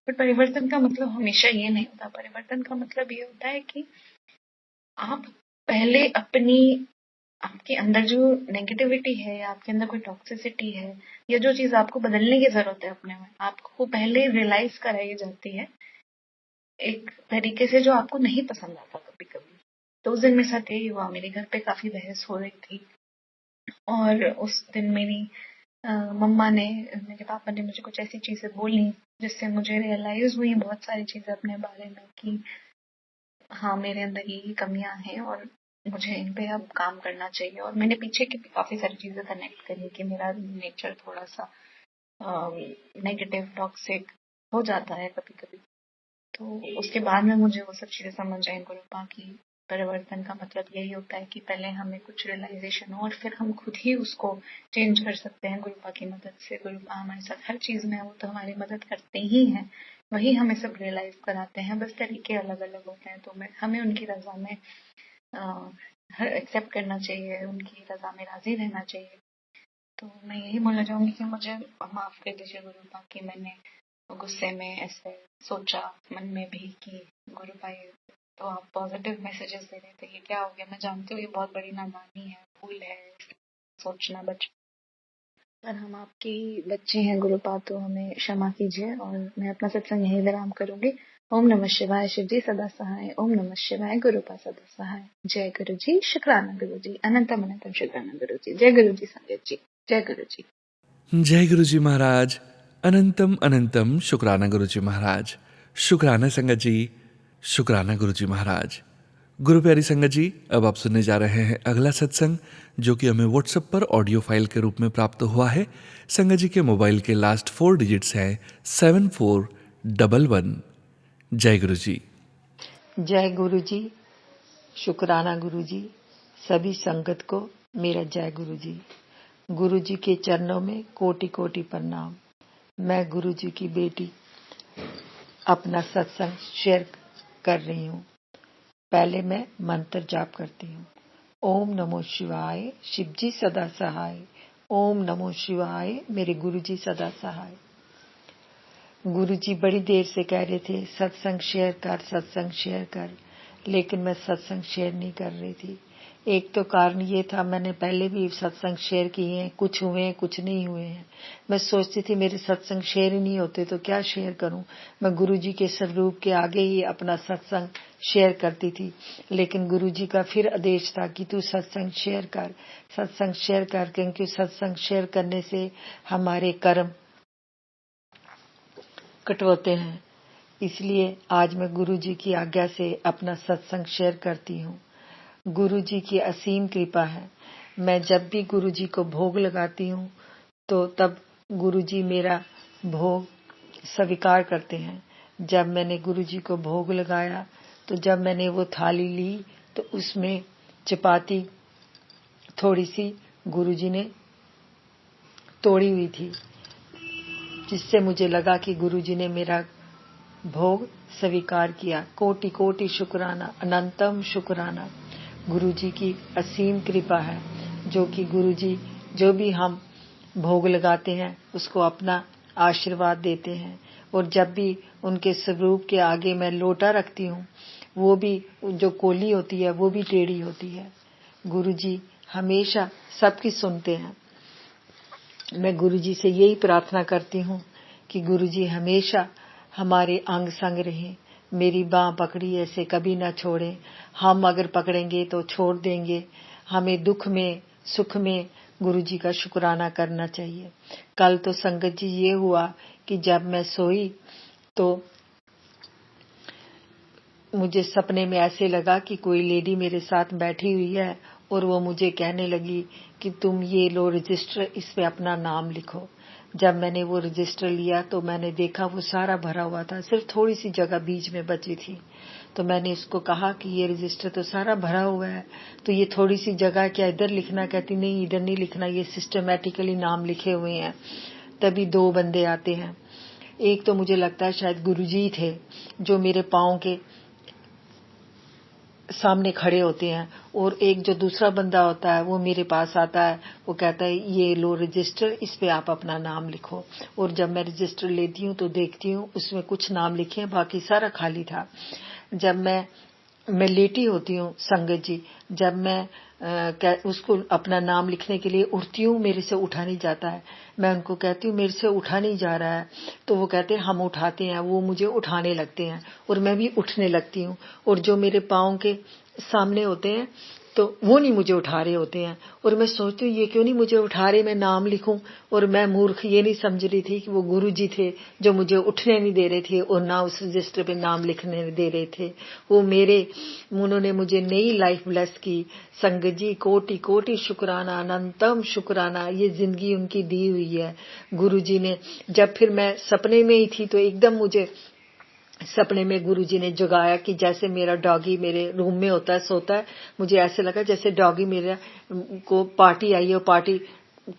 बट परिवर्तन का मतलब हमेशा ये नहीं होता। परिवर्तन का मतलब ये होता है कि आप पहले आपके अंदर जो नेगेटिविटी है, या आपके अंदर कोई टॉक्सिसिटी है, या जो चीज आपको बदलने की जरूरत है अपने में, आपको पहले रियलाइज कराई जाती है एक तरीके से जो आपको नहीं पसंद आता कभी कभी। तो उस दिन मेरे साथ यही हुआ। मेरे घर पे काफी बहस हो रही थी, और उस दिन मेरी मम्मा ने, मेरे पापा ने मुझे कुछ ऐसी चीजें बोली जिससे मुझे रियलाइज हुई बहुत सारी चीजें अपने बारे में कि हाँ, मेरे अंदर ये कमियां हैं और मुझे इन पे अब काम करना चाहिए। और मैंने पीछे की भी काफी सारी चीजें कनेक्ट करी कि मेरा नेचर थोड़ा सा नेगेटिव टॉक्सिक हो जाता है कभी कभी। तो उसके बाद में मुझे वो सब चीजें समझ आई गुरुपा की परिवर्तन का मतलब यही होता है कि पहले हमें कुछ रियलाइजेशन हो और फिर हम खुद ही उसको चेंज कर सकते हैं गुरुपा की मदद से। गुरुपा हमारे साथ हर चीज में, वो तो हमारी मदद करते ही हैं, वही हमें सब रियलाइज कराते हैं, बस तरीके अलग अलग होते हैं। तो हमें उनकी रजा में एक्सेप्ट करना चाहिए, उनकी रजा में राजी रहना चाहिए। तो मैं यही बोलना चाहूंगी कि मुझे माफ कर दीजिए गुरुपा कि मैंने गुस्से में ऐसे सोचा मन में भी कि गुरुपा तो आप पॉजिटिव मैसेजेस दे रहे थे, ये क्या हो गया। मैं जानती हूँ ये बहुत बड़ी नादानी है, भूल है सोचना बच, पर हम आपके बच्चे हैं गुरुपा, तो हमें क्षमा कीजिए। और मैं अपना सत्संग यही विराम करूंगी। ओम नमः शिवाय, शिव जी सदा सहाय। ओम नमः शिवाय, गुरुपा सदा सहाय। जय गुरु जी, शुक्राना गुरु जी, अनंतम अनंतम शुक्राना गुरु जी। जय गुरु जी संगत जी, जय गुरु जी। जय गुरु जी महाराज। अनंतम अनंतम शुक्राना गुरु जी महाराज। शुक्राना संगत जी। शुक्राना गुरु जी महाराज। गुरु प्यारी संगत जी, अब आप सुनने जा रहे हैं अगला सत्संग, जो कि हमें व्हाट्सएप पर ऑडियो फाइल के रूप में प्राप्त हुआ है। संगत जी के मोबाइल के लास्ट 4 डिजिट्स हैं 7411। जय गुरु जी। जय गुरु जी, शुक्राना गुरु जी। सभी संगत को मेरा जय गुरु जी। गुरु जी के चरणों में कोटि कोटि प्रणाम। मैं गुरु जी की बेटी अपना सत्संग शेयर कर रही हूँ। पहले मैं मंत्र जाप करती हूँ। ओम नमो शिवाय, शिव जी सदा सहाय। ओम नमो शिवाय, मेरे गुरु जी सदा सहाय। गुरु जी बड़ी देर से कह रहे थे सत्संग शेयर कर, सत्संग शेयर कर, लेकिन मैं सत्संग शेयर नहीं कर रही थी। एक तो कारण ये था, मैंने पहले भी सत्संग शेयर किए हैं, कुछ हुए हैं कुछ नहीं हुए हैं। मैं सोचती थी मेरे सत्संग शेयर ही नहीं होते तो क्या शेयर करूं। मैं गुरु जी के स्वरूप के आगे ही अपना सत्संग शेयर करती थी, लेकिन गुरु जी का फिर आदेश था कि तू सत्संग शेयर कर, सत्संग शेयर कर, क्योंकि सत्संग शेयर करने से हमारे कर्म कटवाते हैं। इसलिए आज मैं गुरु जी की आज्ञा से अपना सत्संग शेयर करती हूँ। गुरु जी की असीम कृपा है। मैं जब भी गुरु जी को भोग लगाती हूँ तो तब गुरु जी मेरा भोग स्वीकार करते हैं। जब मैंने गुरु जी को भोग लगाया तो जब मैंने वो थाली ली तो उसमें चपाती थोड़ी सी गुरु जी ने तोड़ी हुई थी, जिससे मुझे लगा कि गुरु जी ने मेरा भोग स्वीकार किया। कोटि कोटि शुक्राना, अनंतम शुक्राना। गुरु जी की असीम कृपा है, जो कि गुरु जी जो भी हम भोग लगाते हैं उसको अपना आशीर्वाद देते हैं। और जब भी उनके स्वरूप के आगे मैं लोटा रखती हूँ, वो भी जो कोली होती है वो भी टेढ़ी होती है। गुरु जी हमेशा सबकी सुनते हैं। मैं गुरु जी से यही प्रार्थना करती हूँ कि गुरु जी हमेशा हमारे अंग संग रहें, मेरी बाह पकड़ी ऐसे कभी ना छोड़ें। हम अगर पकड़ेंगे तो छोड़ देंगे। हमें दुख में सुख में गुरु जी का शुक्राना करना चाहिए। कल तो संगत जी ये हुआ कि जब मैं सोई तो मुझे सपने में ऐसे लगा कि कोई लेडी मेरे साथ बैठी हुई है और वो मुझे कहने लगी कि तुम ये लो रजिस्टर, इस पे अपना नाम लिखो। जब मैंने वो रजिस्टर लिया तो मैंने देखा वो सारा भरा हुआ था, सिर्फ थोड़ी सी जगह बीच में बची थी। तो मैंने इसको कहा कि ये रजिस्टर तो सारा भरा हुआ है, तो ये थोड़ी सी जगह क्या इधर लिखना? कहती नहीं, इधर नहीं लिखना, ये सिस्टमैटिकली नाम लिखे हुए हैं। तभी 2 बंदे आते हैं। एक तो मुझे लगता है शायद गुरुजी थे, जो मेरे पाँव के सामने खड़े होते हैं, और एक जो दूसरा बंदा होता है वो मेरे पास आता है। वो कहता है ये लो रजिस्टर, इस पे आप अपना नाम लिखो। और जब मैं रजिस्टर लेती हूँ तो देखती हूँ उसमें कुछ नाम लिखे हैं, बाकी सारा खाली था। जब मैं लेटी होती हूँ संगत जी, जब मैं उसको अपना नाम लिखने के लिए उठती हूँ, मेरे से उठा नहीं जाता है। मैं उनको कहती हूँ मेरे से उठा नहीं जा रहा है, तो वो कहते हैं हम उठाते हैं। वो मुझे उठाने लगते हैं और मैं भी उठने लगती हूँ। और जो मेरे पाँव के सामने होते हैं तो वो नहीं मुझे उठा रहे होते हैं, और मैं सोचती हूँ ये क्यों नहीं मुझे उठा रहे, मैं नाम लिखूं। और मैं मूर्ख ये नहीं समझ रही थी कि वो गुरुजी थे जो मुझे उठने नहीं दे रहे थे और ना उस रजिस्टर पे नाम लिखने दे रहे थे। वो उन्होंने मुझे नई लाइफ ब्लेस की। संगत जी कोटि कोटि शुक्राना, अनंतम शुक्राना, ये जिंदगी उनकी दी हुई है गुरुजी ने। जब फिर मैं सपने में ही थी तो एकदम मुझे सपने में गुरुजी ने जगाया कि जैसे मेरा डॉगी मेरे रूम में होता है, सोता है, मुझे ऐसे लगा जैसे डॉगी मेरे को पार्टी आई और पार्टी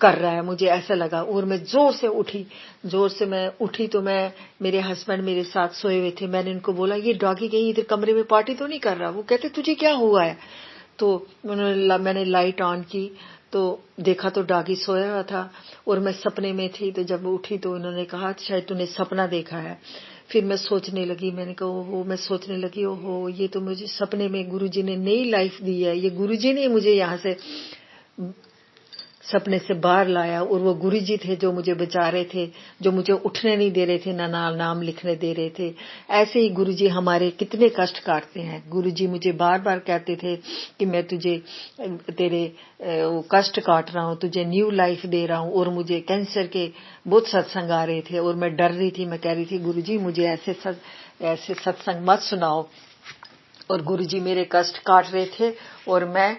कर रहा है, मुझे ऐसा लगा। और मैं जोर से मैं उठी तो मेरे हस्बैंड मेरे साथ सोए हुए थे। मैंने उनको बोला ये डॉगी कहीं इधर कमरे में पार्टी तो नहीं कर रहा? वो कहते तुझे क्या हुआ है? तो मैंने लाइट ऑन की तो देखा तो डॉगी सोया हुआ था और मैं सपने में थी। तो जब उठी तो उन्होंने कहा शायद तूने सपना देखा है। फिर मैं सोचने लगी, मैंने कहा ओहो, मैं सोचने लगी ओहो ये तो मुझे सपने में गुरुजी ने नई लाइफ दी है, ये गुरुजी ने मुझे यहाँ से सपने से बाहर लाया। और वो गुरुजी थे जो मुझे बचा रहे थे, जो मुझे उठने नहीं दे रहे थे, ना नाम लिखने दे रहे थे। ऐसे ही गुरुजी हमारे कितने कष्ट काटते हैं। गुरुजी मुझे बार बार कहते थे कि मैं तुझे तेरे कष्ट काट रहा हूँ, तुझे न्यू लाइफ दे रहा हूँ। और मुझे कैंसर के बहुत सत्संग आ रहे थे और मैं डर रही थी। मैं कह रही थी गुरुजी मुझे ऐसे सत्संग मत सुनाओ। और गुरुजी मेरे कष्ट काट रहे थे और मैं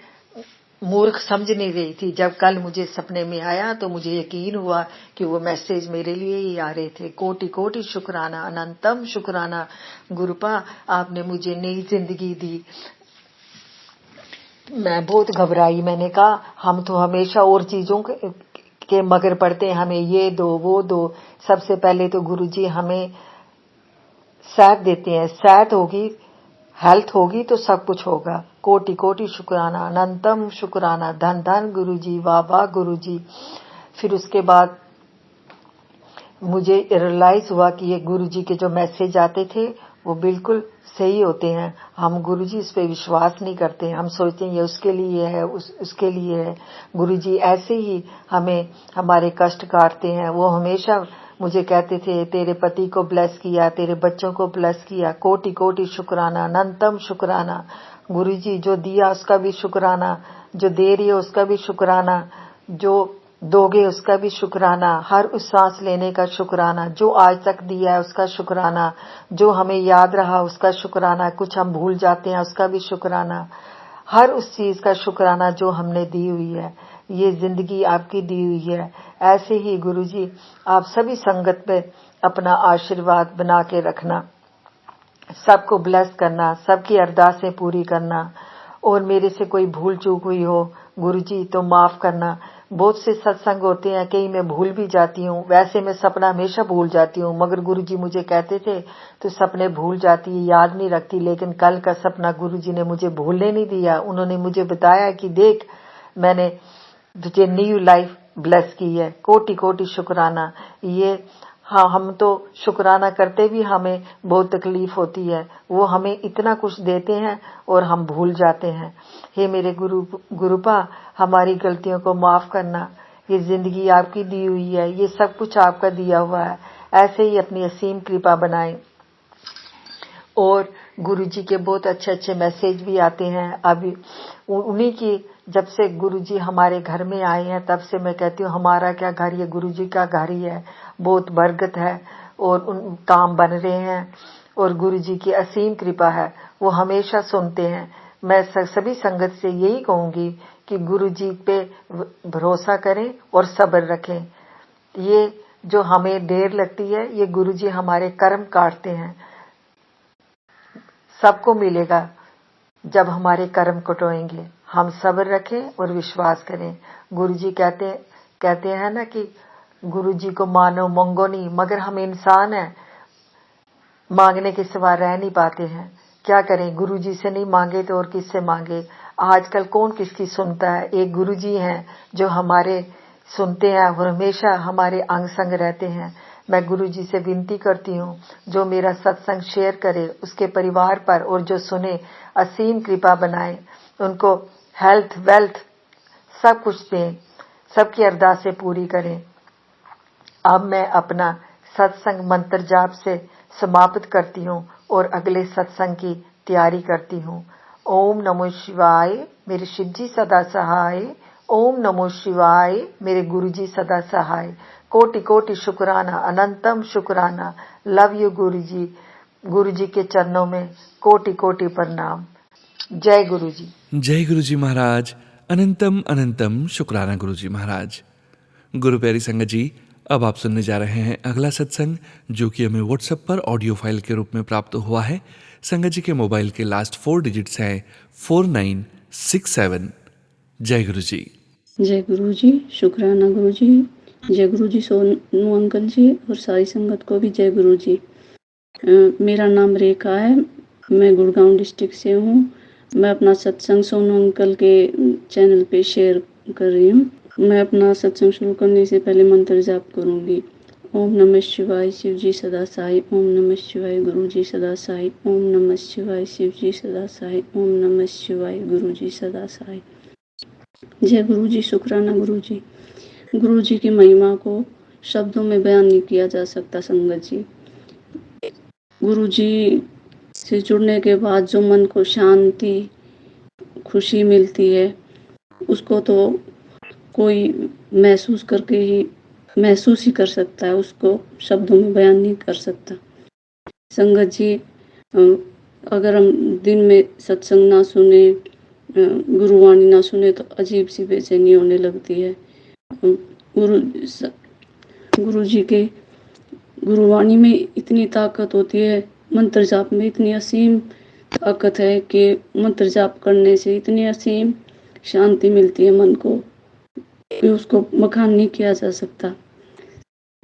मूर्ख समझ नहीं रही थी। जब कल मुझे सपने में आया तो मुझे यकीन हुआ कि वो मैसेज मेरे लिए ही आ रहे थे। कोटि कोटि शुक्राना, अनंतम शुक्राना गुरुपा, आपने मुझे नई जिंदगी दी। मैं बहुत घबराई। मैंने कहा हम तो हमेशा और चीजों के मगर पड़ते हैं, हमें ये दो वो दो। सबसे पहले तो गुरुजी हमें सेहत देते हैं, सेहत होगी हेल्थ होगी तो सब कुछ होगा। कोटि कोटि शुक्राना, अनंतम शुक्राना, धन धन गुरुजी, वाह वाह गुरुजी। फिर उसके बाद मुझे रियलाइज हुआ कि ये गुरुजी के जो मैसेज आते थे वो बिल्कुल सही होते हैं। हम गुरुजी इस पे विश्वास नहीं करते, हम सोचते हैं ये उसके लिए है, उसके लिए है। गुरुजी ऐसे ही हमें हमारे कष्ट काटते हैं। वो हमेशा मुझे कहते थे तेरे पति को ब्लेस किया, तेरे बच्चों को ब्लेस किया। कोटि कोटि शुक्राना, अनंतम शुक्राना गुरुजी। जो दिया उसका भी शुक्राना, जो दे रही है उसका भी शुक्राना, जो दोगे उसका भी शुक्राना, हर उस सांस लेने का शुक्राना, जो आज तक दिया है उसका शुक्राना, जो हमें याद रहा उसका शुक्राना, कुछ हम भूल जाते हैं उसका भी शुक्राना, हर उस चीज का शुक्राना जो हमने दी हुई है। ये जिंदगी आपकी दी हुई है। ऐसे ही गुरुजी आप सभी संगत पे अपना आशीर्वाद बना के रखना, सबको ब्लेस करना, सबकी अरदासें पूरी करना। और मेरे से कोई भूल चूक हुई हो गुरुजी तो माफ करना। बहुत से सत्संग होते हैं, कहीं मैं भूल भी जाती हूँ। वैसे मैं सपना हमेशा भूल जाती हूँ, मगर गुरुजी मुझे कहते थे तो सपने भूल जाती है, याद नहीं रखती। लेकिन कल का सपना गुरुजी ने मुझे भूलने नहीं दिया। उन्होंने मुझे बताया कि देख मैंने तुझे न्यू लाइफ ब्लेस की है। कोटि कोटि शुक्राना। ये हाँ, हम तो शुक्राना करते भी हमें बहुत तकलीफ होती है। वो हमें इतना कुछ देते हैं और हम भूल जाते हैं। हे मेरे गुरुपा हमारी गलतियों को माफ करना। ये जिंदगी आपकी दी हुई है, ये सब कुछ आपका दिया हुआ है। ऐसे ही अपनी असीम कृपा बनाएं। और गुरुजी के बहुत अच्छे अच्छे मैसेज भी आते हैं। अभी उन्हीं की जब से गुरुजी हमारे घर में आए हैं तब से मैं कहती हूँ हमारा क्या घर, ये गुरुजी का घर ही है। बहुत बरकत है और उन काम बन रहे हैं और गुरुजी की असीम कृपा है, वो हमेशा सुनते हैं। मैं सभी संगत से यही कहूंगी कि गुरुजी पे भरोसा करें और सब्र रखें। ये जो हमें देर लगती है ये गुरुजी हमारे कर्म काटते हैं। सबको मिलेगा जब हमारे कर्म कटोएंगे। हम सब्र रखें और विश्वास करें। गुरुजी कहते हैं ना कि गुरुजी को मानो मंगो नहीं, मगर हम इंसान हैं, मांगने के सिवा रह नहीं पाते हैं। क्या करें, गुरुजी से नहीं मांगे तो और किससे मांगे। आजकल कौन किसकी सुनता है। एक गुरुजी हैं जो हमारे सुनते हैं और हमेशा हमारे अंग संग रहते हैं। मैं गुरुजी से विनती करती हूँ, जो मेरा सत्संग शेयर करे उसके परिवार पर और जो सुने असीम कृपा बनाए, उनको हेल्थ वेल्थ सब कुछ दें, सबकी अरदासें पूरी करें। अब मैं अपना सत्संग मंत्र जाप से समाप्त करती हूँ और अगले सत्संग की तैयारी करती हूँ। ओम नमो शिवाय, मेरे शिव जी सदा सहाय। ओम नमो शिवाय, मेरे गुरुजी सदा सहाय। कोटि कोटि शुक्राना, अनंतम शुक्राना। लव यू गुरुजी। गुरुजी के चरणों में कोटि कोटि प्रणाम। जय गुरुजी। जय गुरुजी महाराज। अनंतम अनंतम शुक्राना गुरुजी महाराज। गुरु प्यारी संगत जी, अब आप सुनने जा रहे हैं अगला सत्संग, जो कि हमें व्हाट्सएप पर ऑडियो फाइल के रूप में प्राप्त हुआ है। संगत जी के मोबाइल के लास्ट 4 डिजिट्स हैं 4967। जय गुरु जी। जय गुरु जी। शुक्राना गुरु जी। जय गुरु जी सोनू अंकल जी और सारी संगत को भी जय गुरु जी। मेरा नाम रेखा है, मैं गुड़गांव डिस्ट्रिक्ट से हूँ। मैं अपना सत्संग सोनू अंकल के चैनल पे शेयर कर रही हूँ। मैं अपना सत्संग शुरू करने से पहले मंत्र जाप करूँगी। ओम नमः शिवाय, शिव जी सदा साई। ओम नमः शिवाय, गुरु जी सदा साई। ओम नमः शिवाय, शिव जी सदा साई। ओम नमः शिवाय, गुरु जी सदा साई। जय गुरु जी। शुक्राना गुरु जी। गुरु जी की महिमा को शब्दों में बयान नहीं किया जा सकता संगत जी। गुरु जी से जुड़ने के बाद जो मन को शांति खुशी मिलती है, उसको तो कोई महसूस ही कर सकता है, उसको शब्दों में बयान नहीं कर सकता। संगत जी, अगर हम दिन में सत्संग ना सुने, गुरुवाणी ना सुने तो अजीब सी बेचैनी होने लगती है। गुरु जी के गुरुवाणी में इतनी ताकत होती है, मंत्र जाप में इतनी असीम ताकत है कि मंत्र जाप करने से इतनी असीम शांति मिलती है मन को कि उसको बखान नहीं किया जा सकता।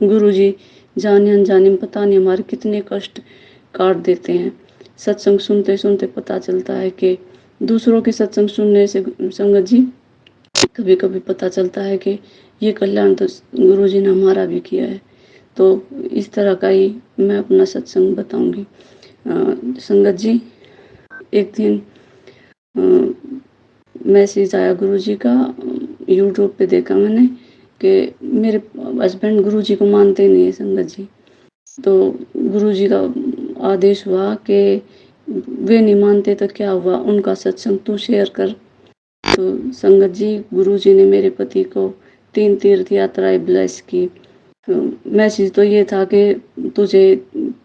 गुरु जी जाने अनजाने में पता नहीं हमारे कितने कष्ट काट देते हैं। सत्संग सुनते सुनते पता चलता है कि दूसरों के सत्संग सुनने से संगत जी कभी कभी पता चलता है कि ये कल्याण तो गुरु जी ने हमारा भी किया है। तो इस तरह का ही मैं अपना सत्संग बताऊंगी। संगत जी, एक दिन मैसेज आया गुरु जी का, यूट्यूब पे देखा मैंने कि मेरे हस्बैंड गुरु जी को मानते नहीं है संगत जी। तो गुरु जी का आदेश हुआ कि वे नहीं मानते तो क्या हुआ, उनका सत्संग तू शेयर कर। तो संगत जी, गुरु जी ने मेरे पति को 3 तीर्थ यात्राएं ब्लेस की। मैसेज तो ये था कि तुझे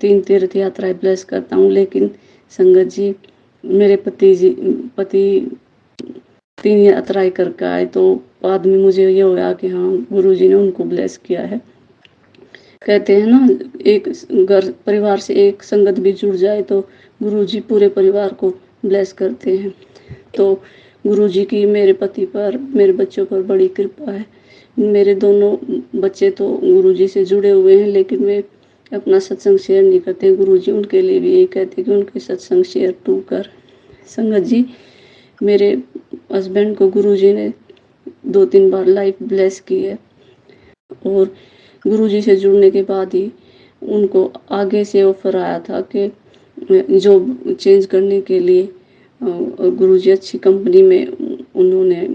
3 तीर्थ यात्राएं ब्लेस करता हूँ, लेकिन संगत जी मेरे पति 3 यात्राएं करके आए तो बाद में मुझे ये हुआ कि हाँ, गुरु जी ने उनको ब्लेस किया है। कहते हैं ना, एक घर परिवार से एक संगत भी जुड़ जाए तो गुरु जी पूरे परिवार को ब्लेस करते हैं। तो गुरु जी की मेरे पति पर, मेरे बच्चों पर बड़ी कृपा है। मेरे दोनों बच्चे तो गुरु जी से जुड़े हुए हैं, लेकिन वे अपना सत्संग शेयर नहीं करते। गुरु जी उनके लिए भी यही कहते कि उनके सत्संग शेयर तू कर। संगत जी, मेरे हस्बैंड को गुरु जी ने 2-3 बार लाइफ ब्लेस की है और गुरु जी से जुड़ने के बाद ही उनको आगे से ऑफर आया था कि जॉब चेंज करने के लिए, और गुरु जी अच्छी कंपनी में उन्होंने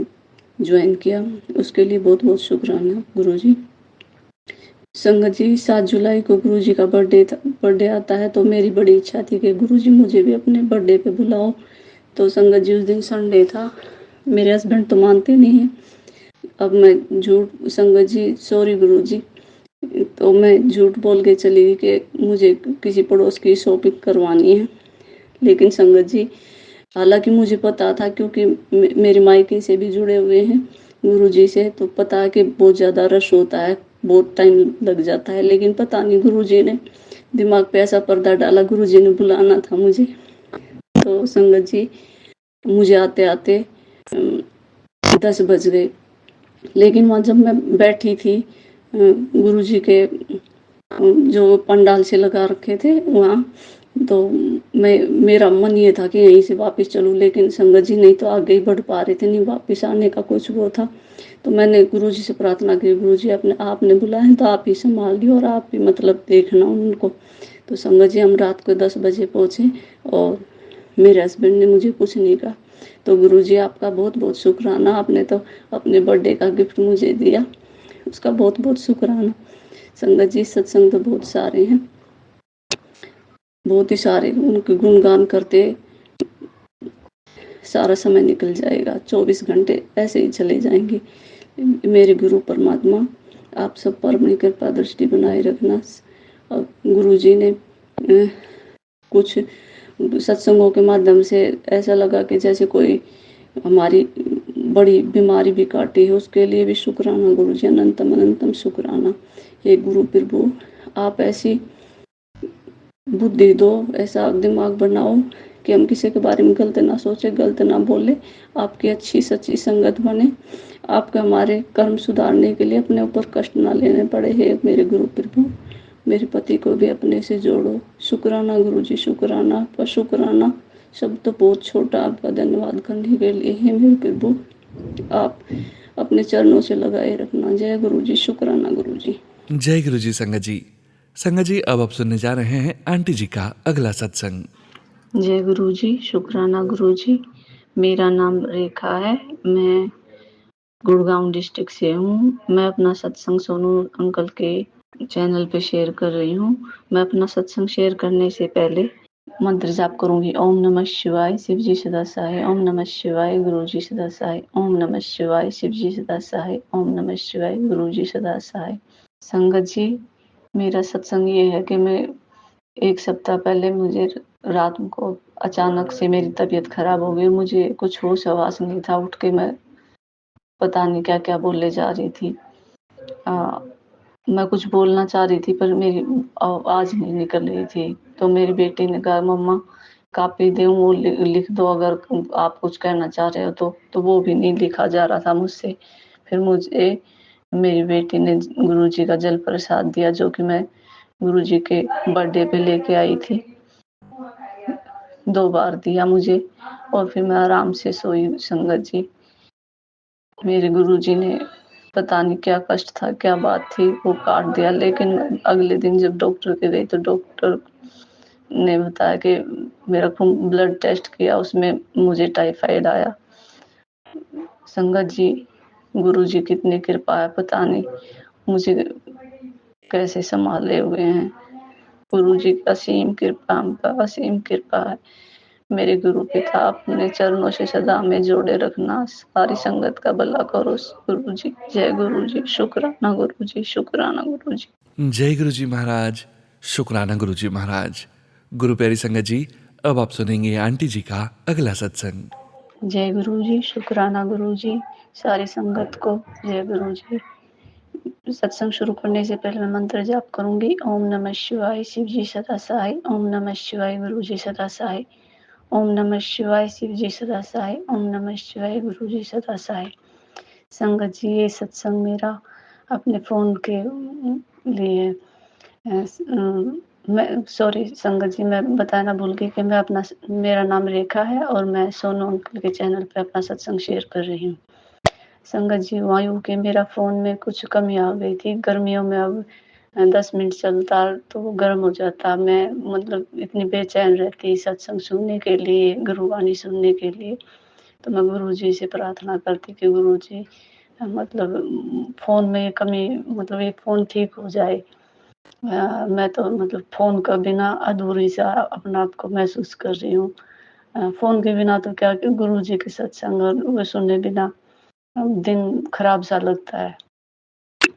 ज्वाइन किया। उसके लिए बहुत बहुत शुक्राना गुरु जी। संगत जी, 7 जुलाई को गुरु जी का बर्थडे आता है, तो मेरी बड़ी इच्छा थी कि गुरु जी मुझे भी अपने बर्थडे पे बुलाओ। तो संगत जी, उस दिन संडे था, मेरे हस्बैंड तो मानते नहीं हैं। अब मैं झूठ, संगत जी सॉरी गुरु जी, तो मैं झूठ बोल के चली गई कि मुझे किसी पड़ोस की शॉपिंग करवानी है। लेकिन संगत जी, हालांकि मुझे पता था, क्योंकि मेरे मायके से भी जुड़े हुए हैं गुरु जी से, तो पता है कि बहुत ज़्यादा रश होता है बहुत टाइम लग जाता है, लेकिन पता नहीं गुरुजी ने दिमाग पे ऐसा पर्दा डाला, गुरुजी ने बुलाना था मुझे। तो संगत जी, मुझे आते आते 10 बज गए, लेकिन वहाँ जब मैं बैठी थी गुरुजी के जो पंडाल से लगा रखे थे वहाँ, तो मेरा मन ये था कि यहीं से वापस चलूँ, लेकिन संगत जी नहीं तो आगे ही बढ़ पा रहे थे, नहीं वापस आने का कुछ वो था। तो मैंने गुरुजी से प्रार्थना की, गुरुजी आपने बुलाया है तो आप ही संभालिए और आप ही मतलब देखना उनको। तो संगत जी, हम रात को 10 बजे पहुँचे और मेरे हस्बैंड ने मुझे कुछ नहीं कहा। तो गुरुजी, आपका बहुत बहुत शुक्राना, आपने तो अपने बर्थडे का गिफ्ट मुझे दिया, उसका बहुत बहुत शुक्राना। संगत जी, सत्संग तो बहुत सारे हैं, बहुत ही सारे, उनके गुणगान करते सारा समय निकल जाएगा, 24 घंटे ऐसे ही चले जाएंगे। मेरे गुरु परमात्मा आप सब पर अपनी कृपा दृष्टि बनाए रखना। और गुरुजी ने कुछ सत्संगों के माध्यम से ऐसा लगा कि जैसे कोई हमारी बड़ी बीमारी भी काटी है, उसके लिए भी शुक्राना गुरुजी, अनंतम अनंतम शुक्राना। हे गुरु प्रभु, आप ऐसी बुद्धि दो, ऐसा दिमाग बनाओ कि हम किसी के बारे में गलत ना सोचे, गलत ना बोले, आपकी अच्छी सच्ची संगत बने, आपके हमारे कर्म सुधारने के लिए अपने ऊपर कष्ट ना लेने पड़े। हे मेरे गुरु प्रभु, मेरे पति को भी अपने से जोड़ो। शुक्राना गुरुजी, शुक्राना, पर शुक्राना शब्द तो बहुत छोटा आपका धन्यवाद करने के लिए है मेरे प्रभु, आप अपने चरणों से लगाए रखना। जय गुरुजी, शुक्राना गुरुजी। जय गुरु जी। संगत जी, अब आप सुनने जा रहे हैं आंटी जी का अगला सत्संग। जय गुरुजी, शुक्राना गुरुजी। मेरा नाम रेखा है, मैं गुड़गांव डिस्ट्रिक्ट से हूँ। मैं अपना सत्संग सोनू अंकल के चैनल पे शेयर कर रही हूँ। मैं अपना सत्संग शेयर करने से पहले मंत्र जाप करूंगी। ओम नमः शिवाय, शिव जी सदा सहाय। ओम नमः शिवाय, गुरु जी सदा सहाय। ओम नमः शिवाय, शिव जी सदा सहाय। ओम नमः शिवाय, गुरु जी सदा सहाय। संगत जी, मेरा सत्संग ये है कि मैं 1 सप्ताह पहले मुझे रात को अचानक से मेरी तबीयत खराब हो गई। मुझे कुछ होश हवास नहीं था, उठ के मैं पता नहीं क्या क्या बोले जा रही थी। मैं कुछ बोलना चाह रही थी पर मेरी आवाज नहीं निकल रही थी। तो मेरी बेटी ने कहा, मम्मा कॉपी दे, वो लिख दो अगर आप कुछ कहना चाह रहे हो तो वो भी नहीं लिखा जा रहा था मुझसे। फिर मुझे मेरी बेटी ने गुरुजी का जल प्रसाद दिया, जो कि मैं गुरुजी के बर्थडे पे लेके आई थी। 2 बार दिया मुझे और फिर मैं आराम से सोई। संगत जी, मेरे गुरुजी ने पता नहीं क्या कष्ट था, क्या बात थी, वो काट दिया। लेकिन अगले दिन जब डॉक्टर के गई तो डॉक्टर ने बताया कि मेरा ब्लड टेस्ट किया, उसमें मुझे टाइफाइड आया। संगत जी, गुरुजी कितनी कृपा है, पता नहीं मुझे कैसे संभाले हुए हैं। गुरुजी की असीम कृपा, हम पर असीम कृपा है। मेरे गुरु पिता अपने चरणों से सदा में जोड़े रखना, सारी संगत का भला करो गुरुजी। जय गुरुजी, शुक्राना गुरुजी, शुक्राना गुरुजी। जय गुरु जी महाराज, शुक्राना गुरु जी महाराज। गुरु प्यारी संगत जी, अब आप सुनेंगे आंटी जी का अगला सत्संग। जय गुरुजी, शुक्राना गुरुजी, सारी संगत को जय गुरुजी। सत्संग शुरू करने से पहले मैं मंत्र जाप करूंगी। ओम नमः शिवाय, शिव जी सदा सहाय। ओम नमः शिवाय, गुरु जी सदा सहाय। ओम नमः शिवाय, शिव जी सदा सहाय। ओम नमः शिवाय, गुरु जी सदा सहाय। संगत जी, ये सत्संग मेरा अपने फ़ोन के लिए मैं संगत जी, मैं बताना भूल गई कि मेरा नाम रेखा है और मैं सोनू अंकल के चैनल पे अपना सत्संग शेयर कर रही हूँ। संगत जी, वायु के मेरा फ़ोन में कुछ कमी आ गई थी। गर्मियों में अब 10 मिनट चलता तो वो गर्म हो जाता। मैं मतलब इतनी बेचैन रहती सत्संग सुनने के लिए, गुरुवाणी सुनने के लिए। तो मैं गुरुजी से प्रार्थना करती कि गुरुजी मतलब फ़ोन में कमी, मतलब ये फ़ोन ठीक हो जाए। मैं तो मतलब फ़ोन के बिना अधूरी सा अपना आप को महसूस कर रही हूँ। फ़ोन के बिना तो क्या, कि गुरुजी के सत्संग और वो सुने बिना दिन खराब सा लगता है।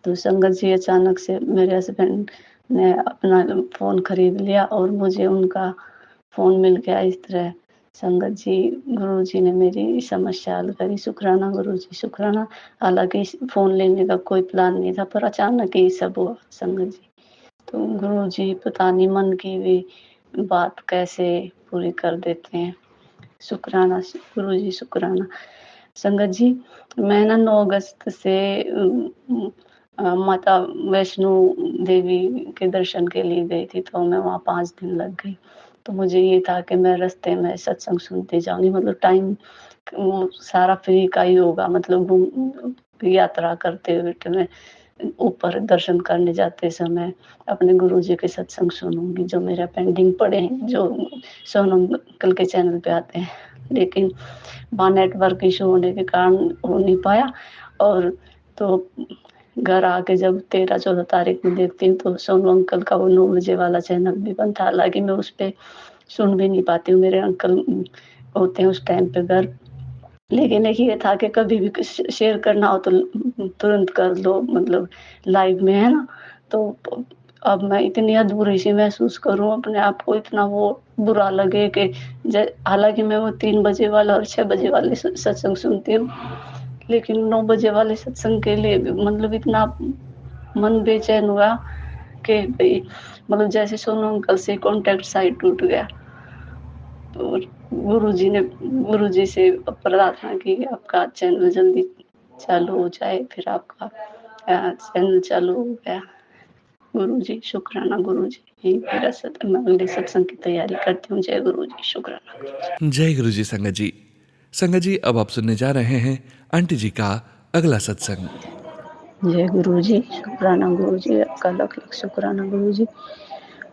तो संगत जी, अचानक से मेरे हस्बैंड ने अपना फ़ोन खरीद लिया और मुझे उनका फ़ोन मिल गया। इस तरह संगत जी, गुरु जी ने मेरी समस्या हल करी। शुक्राना गुरु जी, शुक्राना। हालांकि फ़ोन लेने का कोई प्लान नहीं था, पर अचानक ही सब हुआ संगत जी। तो गुरु जी पता नहीं मन की भी बात कैसे पूरी कर देते हैं। शुक्राना गुरु जी, शुक्राना। संगत जी, मैं ना 9 अगस्त से माता वैष्णो देवी के दर्शन के लिए गई थी, तो मैं वहाँ 5 दिन लग गई। तो मुझे ये था कि मैं रास्ते में सत्संग सुनते जाऊँगी, मतलब टाइम सारा फ्री का ही होगा, मतलब घूम यात्रा करते हुए तो मैं ऊपर दर्शन करने जाते समय अपने गुरु जी के सत्संग सुनूँगी, जो मेरा पेंडिंग पड़े हैं, जो सोनम अंकल के चैनल पे आते हैं। लेकिन वहाँ नेटवर्क इशू होने के कारण हो नहीं पाया, और तो घर आके जब 13-14 तारीख में देखती हूँ तो सोनू अंकल का वो 9 बजे वाला चैनल भी बंद था। हालाँकि मैं उस पे सुन भी नहीं पाती हूँ, मेरे अंकल होते हैं उस टाइम पे घर। लेकिन एक ये था कि कभी भी शेयर करना हो तो तुरंत कर लो, मतलब लाइव में, है ना? तो अब मैं इतनी अधूरी सी महसूस करूँ अपने आप को, इतना वो बुरा लगे कि हालांकि मैं वो 3 बजे वाला और 6 बजे वाले सत्संग सुनती हूँ, लेकिन 9 बजे वाले सत्संग के लिए भी मतलब इतना मन बेचैन हुआ कि भाई, मतलब जैसे सोनू अंकल से कॉन्टेक्ट साइट टूट गया। तो गुरुजी से प्रार्थना की कि आपका चैनल जल्दी चालू हो जाए, फिर आपका चैनल चालू हो गया। गुरुजी, शुक्राना गुरुजी। यही मेरा मैं अगले सत्संग की तैयारी करती हूँ। जय गुरुजी, शुक्राना। जय गुरु जी संगत जी। संगत जी, अब आप सुनने जा रहे हैं आंटी जी का अगला सत्संग। जय गुरुजी, शुक्राना गुरुजी, आपका लख लख शुक्राना गुरुजी।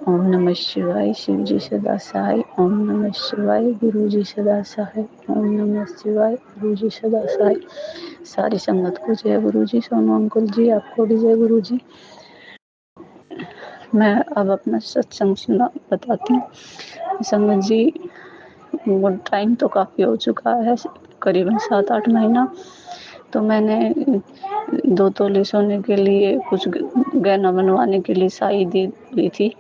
ओम नमः शिवाय, शिव जी सदा सहाय। ओम नमः शिवाय, गुरु जी सदा सहाय। ओम नमः शिवाय, गुरु जी सदा सहाय। सारी संगत को जय गुरु जी। सोनू अंकुल जी, आपको भी जय गुरु जी। मैं अब अपना सत्संग सुना बताती हूँ। संगत जी, वो टाइम तो काफ़ी हो चुका है, करीबन 7-8 महीना। तो मैंने 2 तोले सोने के लिए कुछ गहना बनवाने के लिए साई दी थी,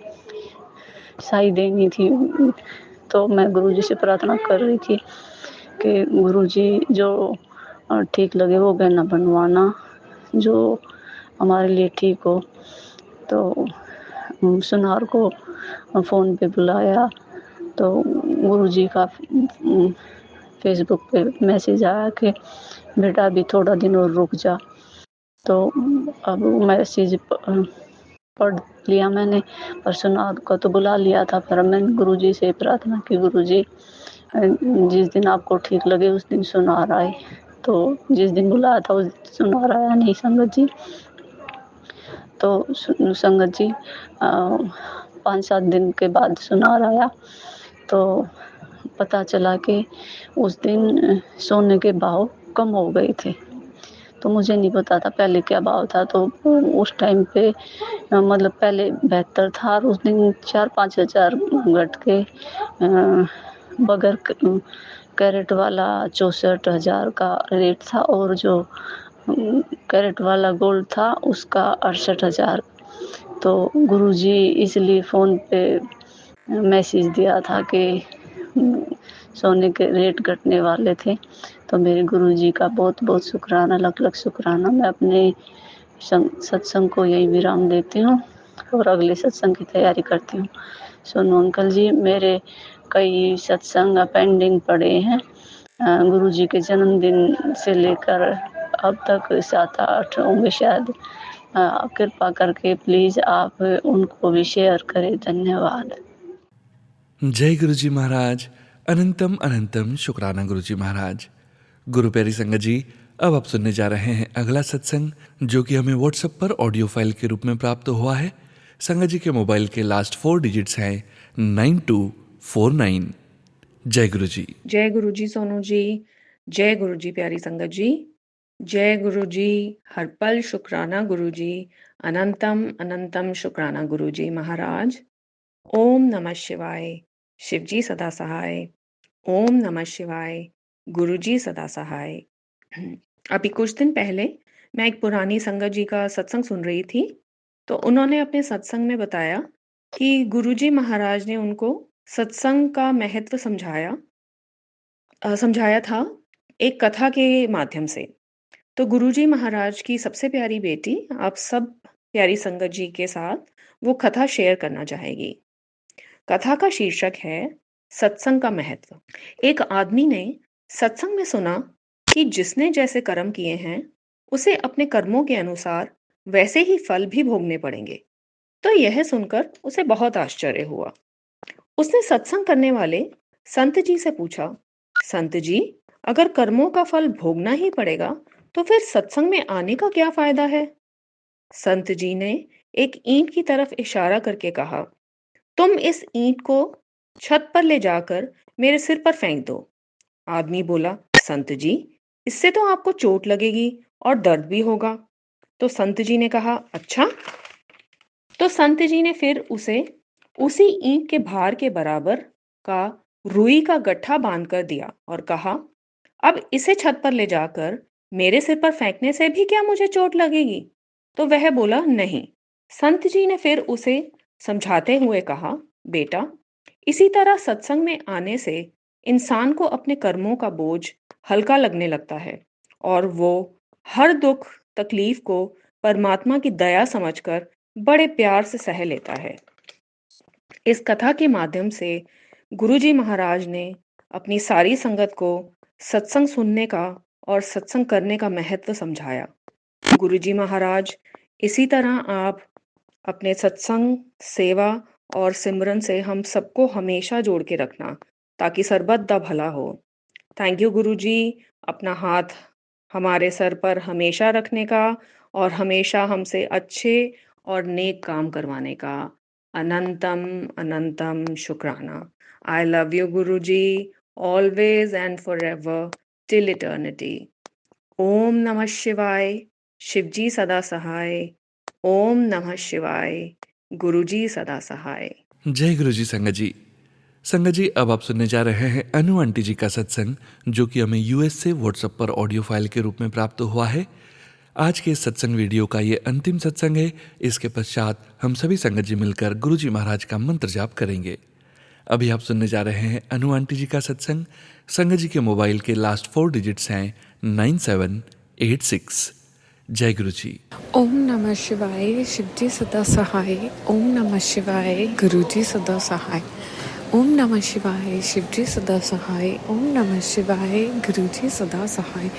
साई देनी थी। तो मैं गुरुजी से प्रार्थना कर रही थी कि गुरुजी जो ठीक लगे वो गहना बनवाना, जो हमारे लिए ठीक हो। तो सुनार को फ़ोन पे बुलाया तो गुरुजी का फेसबुक पे मैसेज आया कि बेटा अभी थोड़ा दिन और रुक जा। तो अब मैसेज पढ़ लिया मैंने, पर सुनार को तो बुला लिया था। पर मैंने गुरुजी से प्रार्थना की, गुरुजी जिस दिन आपको ठीक लगे उस दिन सुनार आए। तो जिस दिन बुलाया था उस दिन सुनार आया नहीं संगत जी। तो संगत जी 5-7 दिन के बाद सुनार आया, तो पता चला कि उस दिन सोने के भाव कम हो गए थे। तो मुझे नहीं पता था पहले क्या भाव था। तो उस टाइम पे मतलब पहले 72 था और उस दिन 4-5 हज़ार घट के बगैर कैरेट वाला 64,000 का रेट था, और जो कैरेट वाला गोल्ड था उसका 68,000। तो गुरुजी इसलिए फ़ोन पे मैसेज दिया था कि सोने के रेट घटने वाले थे। तो मेरे गुरुजी का बहुत बहुत शुक्राना, लख लख शुक्राना। मैं अपने सत्संग को यही विराम देती हूँ और अगले सत्संग की तैयारी करती हूँ। सोनू अंकल जी, मेरे कई सत्संग पेंडिंग पड़े हैं। गुरुजी के जन्मदिन से लेकर अब तक 7-8 होंगे शायद। कृपा करके प्लीज़ आप उनको भी शेयर करें। धन्यवाद। जय गुरु जी महाराज। अनंतम अनंतम शुक्राना गुरु जी महाराज। गुरु प्यारी संगत जी, अब आप सुनने जा रहे हैं अगला सत्संग, जो कि हमें व्हाट्सएप पर ऑडियो फाइल के रूप में प्राप्त हुआ है। संगत जी के मोबाइल के लास्ट 4 डिजिट्स हैं 9249। जय गुरु जी। जय गुरु जी सोनू जी। जय गुरु जी प्यारी संगत जी। जय गुरु जी। हर पल शुक्राना गुरु जी। अनंतम अनंतम शुक्राना गुरु जी महाराज। ओम नमः शिवाय। शिव जी सदा सहाय। ओम नमः शिवाय। गुरु जी सदा सहाय। अभी कुछ दिन पहले मैं एक पुरानी संगत जी का सत्संग सुन रही थी, तो उन्होंने अपने सत्संग में बताया कि गुरु जी महाराज ने उनको सत्संग का महत्व समझाया समझाया था एक कथा के माध्यम से। तो गुरुजी महाराज की सबसे प्यारी बेटी आप सब प्यारी संगत जी के साथ वो कथा शेयर करना चाहेगी। कथा का शीर्षक है सत्संग का महत्व। एक आदमी ने सत्संग में सुना कि जिसने जैसे कर्म किए हैं उसे अपने कर्मों के अनुसार वैसे ही फल भी भोगने पड़ेंगे। तो यह सुनकर उसे बहुत आश्चर्य हुआ। उसने सत्संग करने वाले संत जी से पूछा, संत जी, अगर कर्मों का फल भोगना ही पड़ेगा तो फिर सत्संग में आने का क्या फायदा है? संत जी ने एक ईंट की तरफ इशारा करके कहा, तुम इस ईंट को छत पर ले जाकर मेरे सिर पर फेंक दो। आदमी बोला, संत जी, इससे तो आपको चोट लगेगी और दर्द भी होगा। तो संत जी ने कहा, अच्छा। तो संत जी ने फिर उसे उसी ईंट के भार के बराबर का रुई का गट्ठा बांध कर दिया और कहा, अब इसे छत पर ले जाकर मेरे सिर पर फेंकने से भी क्या मुझे चोट लगेगी? तो वह बोला, नहीं। संत जी ने फिर उसे समझाते हुए कहा, बेटा, इसी तरह सत्संग में आने से इंसान को अपने कर्मों का बोझ हल्का लगने लगता है और वो हर दुख तकलीफ को परमात्मा की दया समझकर बड़े प्यार से सह लेता है। इस कथा के माध्यम से गुरुजी महाराज ने अपनी सारी संगत को सत्संग सुनने का और सत्संग करने का महत्व समझाया। गुरुजी महाराज, इसी तरह आप अपने सत्संग, सेवा और सिमरन से हम सबको हमेशा जोड़ के रखना ताकि सर्वदा भला हो। थैंक यू गुरुजी, अपना हाथ हमारे सर पर हमेशा रखने का और हमेशा हमसे अच्छे और नेक काम करवाने का। अनंतम अनंतम शुक्राना। I love you guruji, always and forever till eternity. ओम नमः शिवाय। शिवजी सदा सहाय। ओम नमः शिवाय। गुरुजी सदा सहाय। जय गुरु जी। संगत जी, अब आप सुनने जा रहे हैं अनु आंटी जी का सत्संग, जो कि हमें यूएस से व्हाट्सएप पर ऑडियो फाइल के रूप में प्राप्त हुआ है। आज के सत्संग वीडियो का ये अंतिम सत्संग है। इसके पश्चात हम सभी संगत जी मिलकर गुरु जी महाराज का मंत्र जाप करेंगे। अभी आप सुनने जा रहे हैं अनु आंटी जी का सत्संग। संगत जी के मोबाइल के लास्ट 4 डिजिट्स हैं 9786। जय गुरु जी। ओम नमः शिवाय। शिवजी सदा सहाय। ओम नमः शिवाय। गुरुजी सदा सहाय। ओम नमः शिवाय। शिवजी सदा सहाय। ओम नमः शिवाय। गुरुजी सदा सहाय।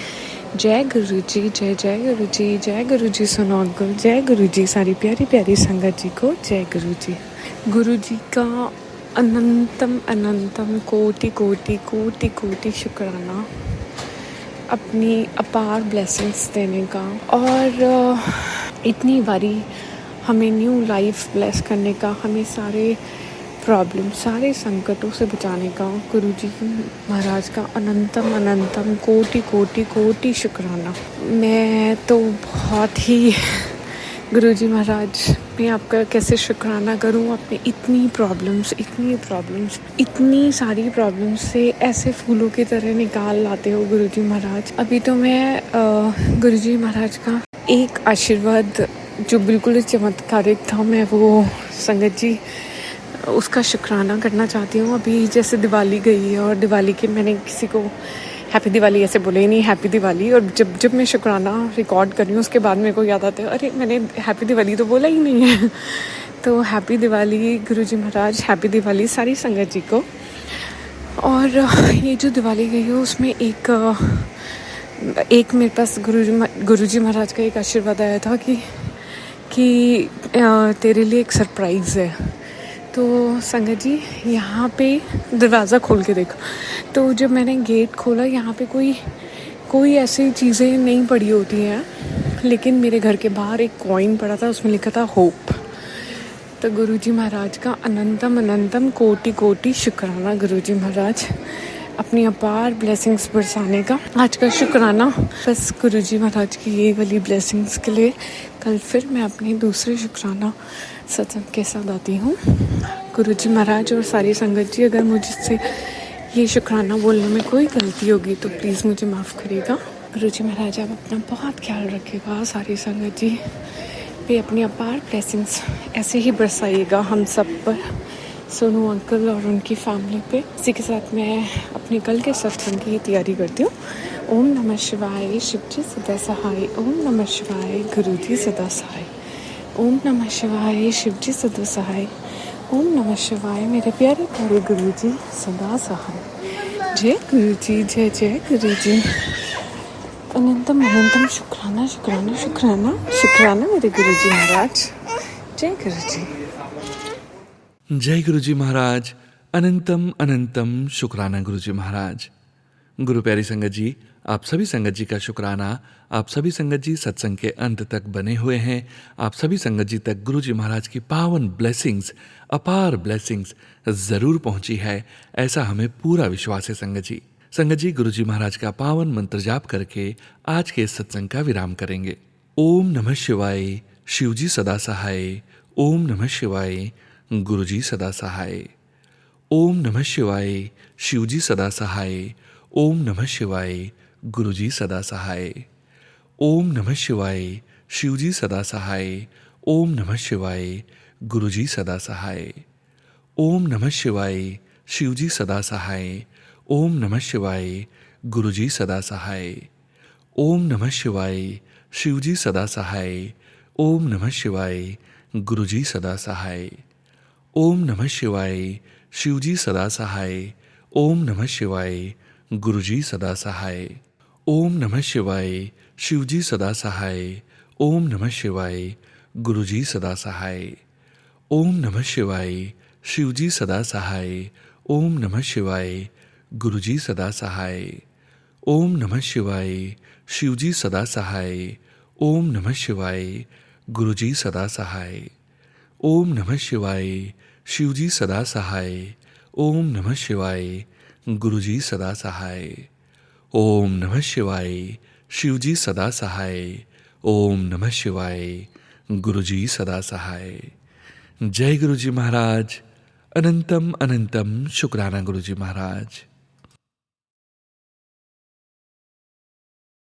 जय गुरुजी। जय जय गुरुजी। जय गुरुजी सुनो अंकल। जय गुरुजी। सारी प्यारी प्यारी संगत जी को जय गुरुजी। गुरुजी का अनंतम अनंतम कोटि कोटि कोटि कोटि शुक्राना अपनी अपार ब्लेसिंग्स देने का और इतनी बारी हमें न्यू लाइफ ब्लेस करने का, हमें सारे प्रॉब्लम, सारे संकटों से बचाने का गुरुजी महाराज का अनंतम अनंतम कोटि कोटि कोटि शुक्राना। मैं तो बहुत ही गुरुजी महाराज, मैं आपका कैसे शुक्राना करूं। आपने इतनी सारी प्रॉब्लम्स से ऐसे फूलों की तरह निकाल लाते हो गुरुजी महाराज। अभी तो मैं गुरुजी महाराज का एक आशीर्वाद जो बिल्कुल चमत्कारिक था, मैं वो संगत जी उसका शुक्राना करना चाहती हूँ। अभी जैसे दिवाली गई है और दिवाली के मैंने किसी को हैप्पी दिवाली ऐसे बोले ही नहीं, हैप्पी दिवाली। और जब मैं शुक्राना रिकॉर्ड कर रही हूँ उसके बाद मेरे को याद आता है, अरे मैंने हैप्पी दिवाली तो बोला ही नहीं है। तो हैप्पी दिवाली गुरुजी महाराज, हैप्पी दिवाली सारी संगत जी को। और ये जो दिवाली गई है उसमें एक मेरे पास गुरुजी महाराज का एक आशीर्वाद आया था कि तेरे लिए एक सरप्राइज़ है। तो संगत जी यहाँ पे दरवाज़ा खोल के देखो, तो जब मैंने गेट खोला यहाँ पे कोई ऐसी चीज़ें नहीं पड़ी होती हैं, लेकिन मेरे घर के बाहर एक कॉइन पड़ा था, उसमें लिखा था होप। तो गुरुजी महाराज का अनंतम अनंतम कोटि कोटि शुक्राना गुरुजी महाराज, अपनी अपार ब्लेसिंग्स बरसाने का आज का शुक्राना। बस गुरुजी महाराज की ये वाली ब्लेसिंग्स के लिए कल फिर मैं अपने दूसरे शुक्राना सत्संग के साथ आती हूँ। गुरुजी महाराज और सारी संगत जी, अगर मुझसे ये शुक्राना बोलने में कोई गलती होगी तो प्लीज़ मुझे माफ़ करिएगा। गुरुजी महाराज आप अपना बहुत ख्याल रखिएगा, सारी संगत जी पे अपनी अपार ब्लेसिंग्स ऐसे ही बरसाइएगा हम सब पर। सोनू अंकल और उनकी फैमिली पे। इसी के साथ मैं अपने कल के सत्संग की तैयारी करती हूँ। ओम नमः शिवाय, शिव जी सदा सहाय। ओम नमः शिवाय, गुरु जी सदा सहाय। ओम नमः शिवाय, शिव जी सदा सहाय। ओम नमः शिवाय, मेरे प्यारे प्यारे गुरु जी सदा सहाय। जय गुरु जी, जय जय गुरु जी। अनंतम अनंतम शुक्राना शुक्राना शुक्राना शुक्राना मेरे गुरु जी महाराज। जय गुरु जी। जय गुरु जी महाराज। अनंतम अनंतम शुक्राना गुरु जी महाराज। गुरु प्यारी संगत जी, आप सभी संगत जी का शुक्राना। आप सभी संगत जी सत्संग के अंत तक बने हुए हैं। आप सभी संगत जी तक गुरु जी महाराज की पावन ब्लेसिंग्स, अपार ब्लेसिंग्स जरूर पहुंची है, ऐसा हमें पूरा विश्वास है संगत जी। संगत जी, गुरु जी महाराज का पावन मंत्र जाप करके आज के इस सत्संग का विराम करेंगे। ओम नमः शिवाय, शिव जी सदा सहाय। ओम नमः शिवाय, गुरु जी सदा सहाय। ओम नमः शिवाय, शिव जी सदा सहाय। ओम नमः शिवाय, गुरु जी सदा सहाय। ओम नमः शिवाय, शिव जी सदा सहाय। ओम नमः शिवाय, गुरु जी सदा सहाय। ओम नमः शिवाय, शिव जी सदा सहाय। ओम नमः शिवाय, गुरु जी सदा सहाय। ओम नमः शिवाय, शिव जी सदा सहाय। ओम नमः शिवाय, गुरु जी सदा सहाय। ओम नमः शिवाय, शिव जी सदा सहाय। ओम नमः शिवाय, गुरु जी सदा सहाय। ओम नमः शिवाय, शिव जी सदा सहाय। ओम नमः शिवाय, गुरु जी सदा सहाय। ओम नमः शिवाय, शिव जी सदा सहाय। ओम नमः शिवाय, गुरु जी सदा सहाय। ओम नमः शिवाय, शिव जी सदा सहाय। ओम नमः शिवाय, गुरु जी सदा सहाय। ओम नमः शिवाय, शिव जी सदा सहाय। ओम नमः शिवाय, गुरु जी सदा सहाय। ओम नमः शिवाय, शिव जी सदा सहाय। ओम नमः शिवाय, गुरु जी सदा सहाय। जय गुरु जी महाराज। अनंतम अनंतम शुक्राना गुरु जी महाराज।